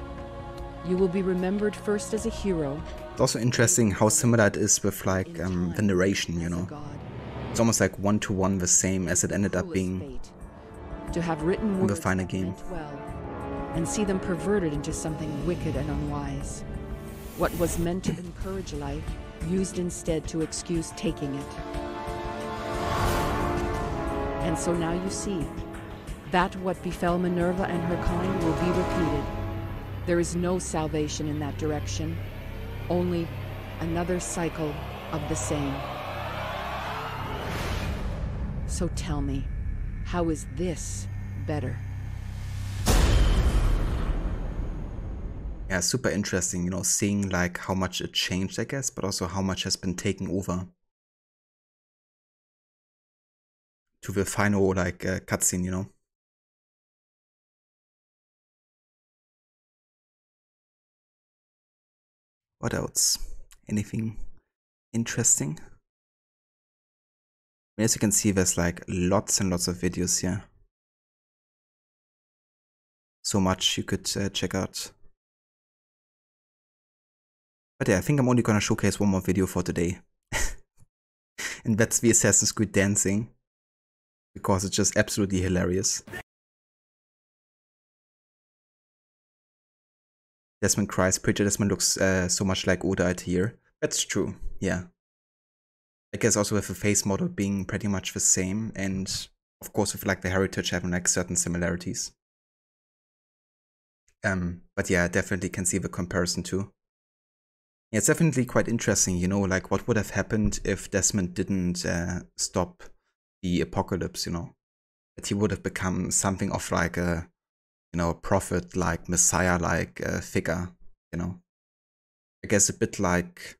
You will be remembered first as a hero. It's also interesting how similar it is with like the narration, you know. It's almost like one-to-one the same as it ended up being to have written in the final game. Well, and see them perverted into something wicked and unwise. What was meant to encourage life, used instead to excuse taking it. And so now you see that what befell Minerva and her kind will be repeated. There is no salvation in that direction, only another cycle of the same. So tell me, how is this better? Yeah, super interesting, you know, seeing like how much it changed, I guess, but also how much has been taken over to the final like cutscene, you know. What else? Anything interesting? As you can see, there's like lots and lots of videos here. So much you could check out. But yeah, I think I'm only gonna showcase one more video for today. And that's the Assassin's Creed dancing. Because it's just absolutely hilarious. Desmond cries, Preacher Desmond looks so much like Oda here. That's true, yeah. I guess also with the face model being pretty much the same, and of course with like the heritage having like certain similarities. But yeah, I definitely can see the comparison too. Yeah, it's definitely quite interesting, you know, like what would have happened if Desmond didn't stop the apocalypse, you know. That he would have become something of like a, you know, prophet, like messiah, like figure, you know. I guess a bit like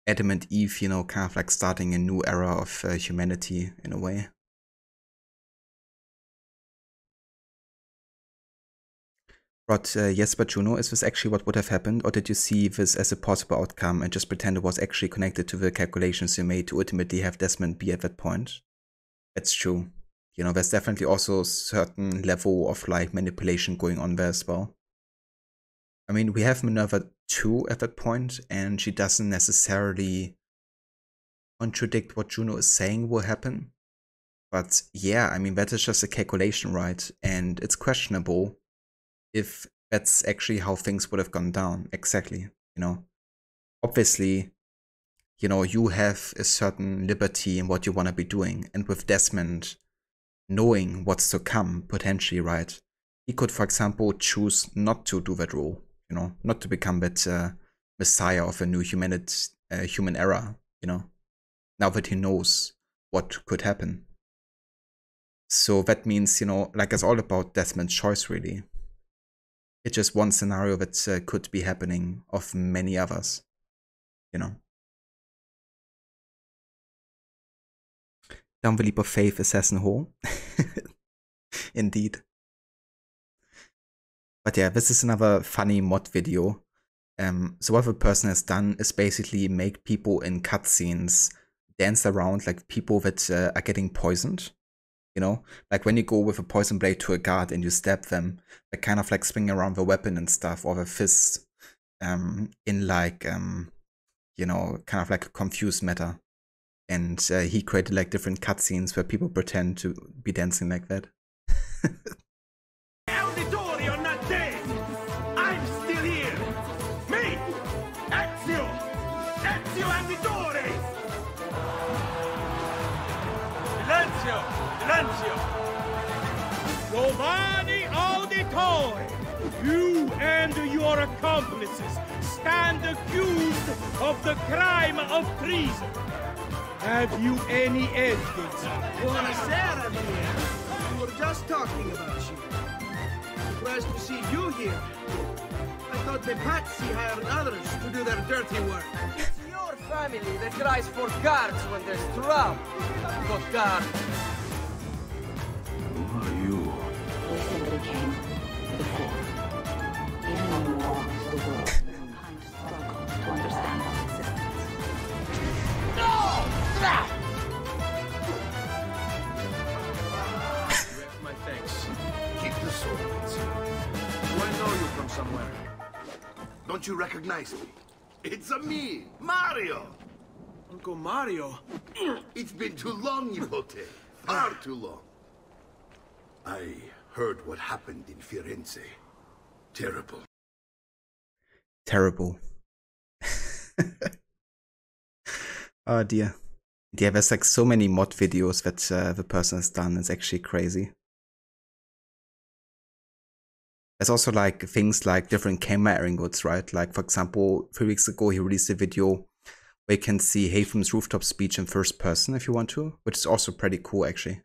Adam and Eve, you know, kind of like starting a new era of humanity in a way. But yes, but Juno, is this actually what would have happened, or did you see this as a possible outcome and just pretend it was actually connected to the calculations you made to ultimately have Desmond be at that point? That's true. You know, there's definitely also a certain level of like manipulation going on there as well. I mean, we have Minerva 2 at that point, and she doesn't necessarily contradict what Juno is saying will happen. But yeah, I mean, that is just a calculation, right? And it's questionable if that's actually how things would have gone down. Exactly, you know. Obviously, you know, you have a certain liberty in what you want to be doing. And with Desmond knowing what's to come, potentially, right? He could, for example, choose not to do that role, you know, not to become that messiah of a new human era, you know, now that he knows what could happen. So that means, you know, like it's all about Desmond's choice, really. It's just one scenario that could be happening of many others, you know. Down the Leap of Faith, Assassin Hole. Indeed. But yeah, this is another funny mod video. So what the person has done is basically make people in cutscenes dance around like people that are getting poisoned. You know, like when you go with a poison blade to a guard and you stab them, they kind of like swing around the weapon and stuff, or the fist in like, you know, kind of like a confused manner. And he created like different cutscenes where people pretend to be dancing like that. Auditori are not dead! I'm still here! Me! Ezio! Ezio Auditore! Silenzio! Silenzio! Giovanni Auditore! You and your accomplices stand accused of the crime of treason. Have you any evidence? Buonasera, dear. We were just talking about you. Surprised to see you here. I thought the Patsy hired others to do their dirty work. It's your family that cries for guards when there's trouble. Not guards. Who are you? Somebody came before. Even when we walked the world, mankind struggled to understand our existence. No! somewhere. Don't you recognize me? It's a me, Mario! Uncle Mario? It's been too long, Nipote. Far too long. I heard what happened in Firenze. Terrible. Terrible. Oh dear. Yeah, there's like so many mod videos that the person has done. It's actually crazy. There's also like things like different camera angles, right? Like for example, 3 weeks ago he released a video where you can see Haytham's rooftop speech in first person if you want to, which is also pretty cool actually.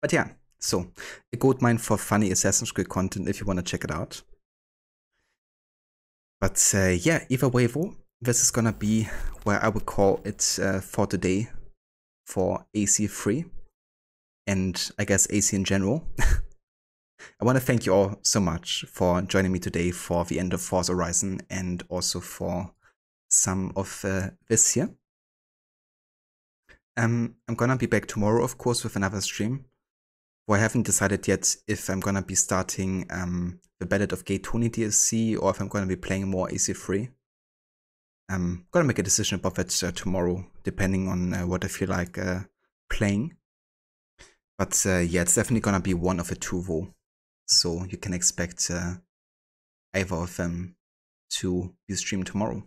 But yeah, so a gold mine for funny Assassin's Creed content if you want to check it out. But yeah, either way though, this is gonna be where I would call it for today for AC3 and I guess AC in general. I want to thank you all so much for joining me today for the end of Forza Horizon and also for some of this here. I'm gonna be back tomorrow, of course, with another stream. Well, I haven't decided yet if I'm gonna be starting the Ballad of Gay Tony DLC or if I'm gonna be playing more AC3. I'm gonna make a decision about that tomorrow, depending on what I feel like playing. But yeah, it's definitely gonna be one of the two though. So you can expect either of them to be streamed tomorrow.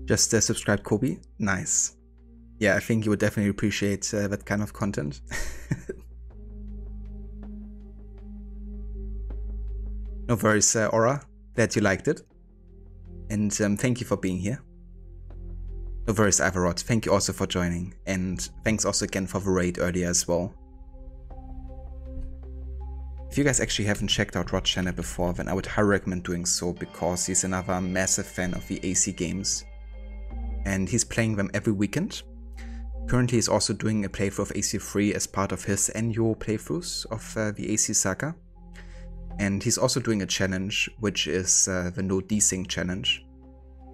Just subscribe, Kobe. Nice. Yeah, I think you would definitely appreciate that kind of content. No worries, Aura. Glad you liked it. And thank you for being here. No worries, Ivarot. Thank you also for joining. And thanks also again for the raid earlier as well. If you guys actually haven't checked out Rod's channel before, then I would highly recommend doing so because he's another massive fan of the AC games. And he's playing them every weekend. Currently he's also doing a playthrough of AC3 as part of his annual playthroughs of the AC saga. And he's also doing a challenge, which is the no desync challenge.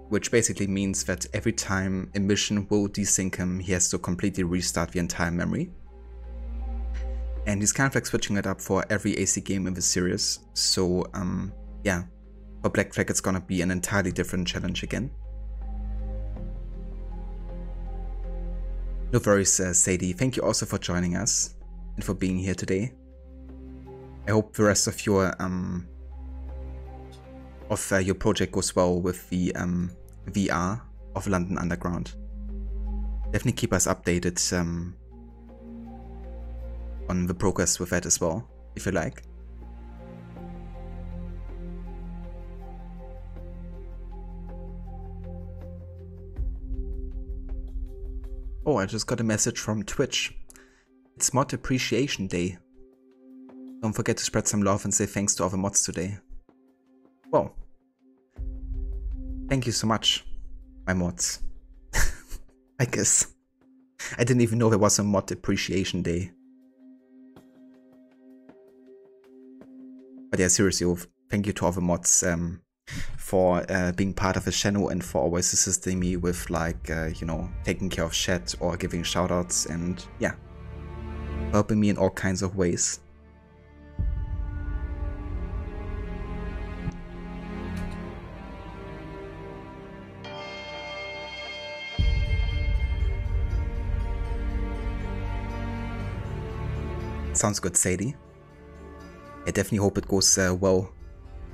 Which basically means that every time a mission will desync him, he has to completely restart the entire memory. And he's kind of like switching it up for every AC game in the series. So yeah, for Black Flag it's gonna be an entirely different challenge again. No worries, Sadie. Thank you also for joining us and for being here today. I hope the rest of your project goes well with the VR of London Underground. Definitely keep us updated on the progress with that as well, if you like. Oh, I just got a message from Twitch. It's Mod Appreciation Day. Don't forget to spread some love and say thanks to all the mods today. Well, thank you so much, my mods. I guess. I didn't even know there was a Mod Appreciation Day. But yeah, seriously, thank you to all the mods for being part of the channel and for always assisting me with like, you know, taking care of chat or giving shoutouts and yeah, helping me in all kinds of ways. Sounds good, Sadie. I definitely hope it goes well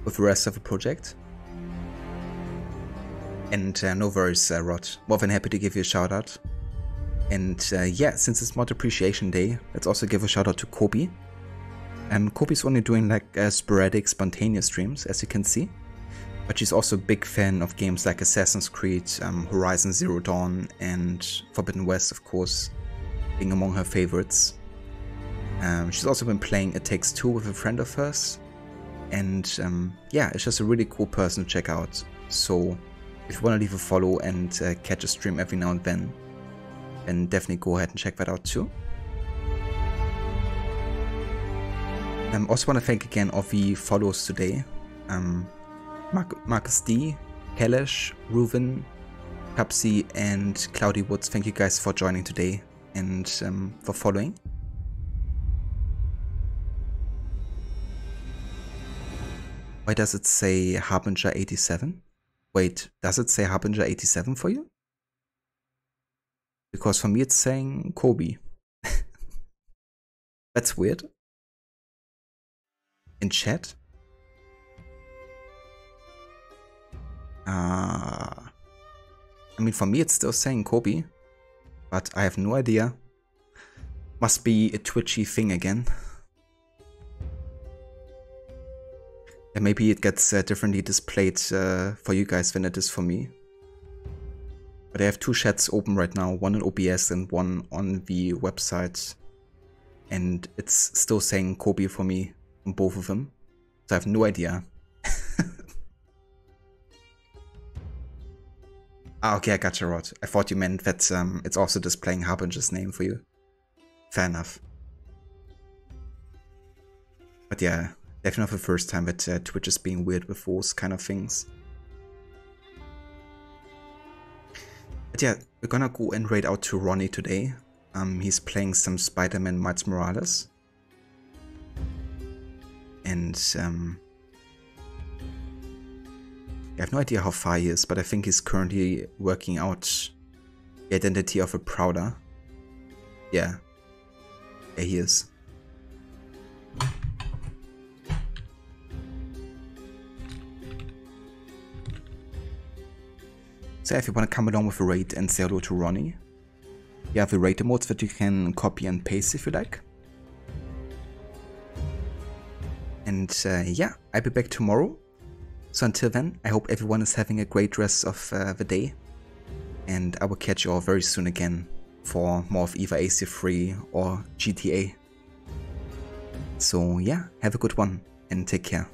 with the rest of the project. And no worries, Rod. More than happy to give you a shout out. And yeah, since it's Mod Appreciation Day, let's also give a shout out to Kobe. Kobe's only doing like sporadic, spontaneous streams, as you can see. But she's also a big fan of games like Assassin's Creed, Horizon Zero Dawn, and Forbidden West, of course, being among her favorites. She's also been playing It Takes Two with a friend of hers. And yeah, it's just a really cool person to check out. So if you want to leave a follow and catch a stream every now and then definitely go ahead and check that out too. Also want to thank again all the follows today. Marcus D, Kelesh, Reuven, Pepsi and Cloudy Woods, thank you guys for joining today and for following. Why does it say Harbinger 87? Wait, does it say Harbinger 87 for you? Because for me it's saying Kobe. That's weird. In chat? I mean, for me it's still saying Kobe, but I have no idea. Must be a twitchy thing again. And maybe it gets differently displayed for you guys than it is for me. But I have two chats open right now, one in OBS and one on the website. And it's still saying Kobe for me on both of them. So I have no idea. Ah, okay, I got you, Rod. I thought you meant that it's also displaying Harbinger's name for you. Fair enough. But yeah, definitely not the first time that Twitch is being weird with those kind of things. But yeah, we're gonna go and raid out to Ronnie today. He's playing some Spider-Man Miles Morales. And I have no idea how far he is, but I think he's currently working out the identity of a Prowler. Yeah. Yeah, he is. So if you want to come along with a raid and say hello to Ronnie, you have the raid emotes that you can copy and paste if you like. And yeah, I'll be back tomorrow. So until then, I hope everyone is having a great rest of the day. And I will catch you all very soon again for more of either AC3 or GTA. So yeah, have a good one and take care.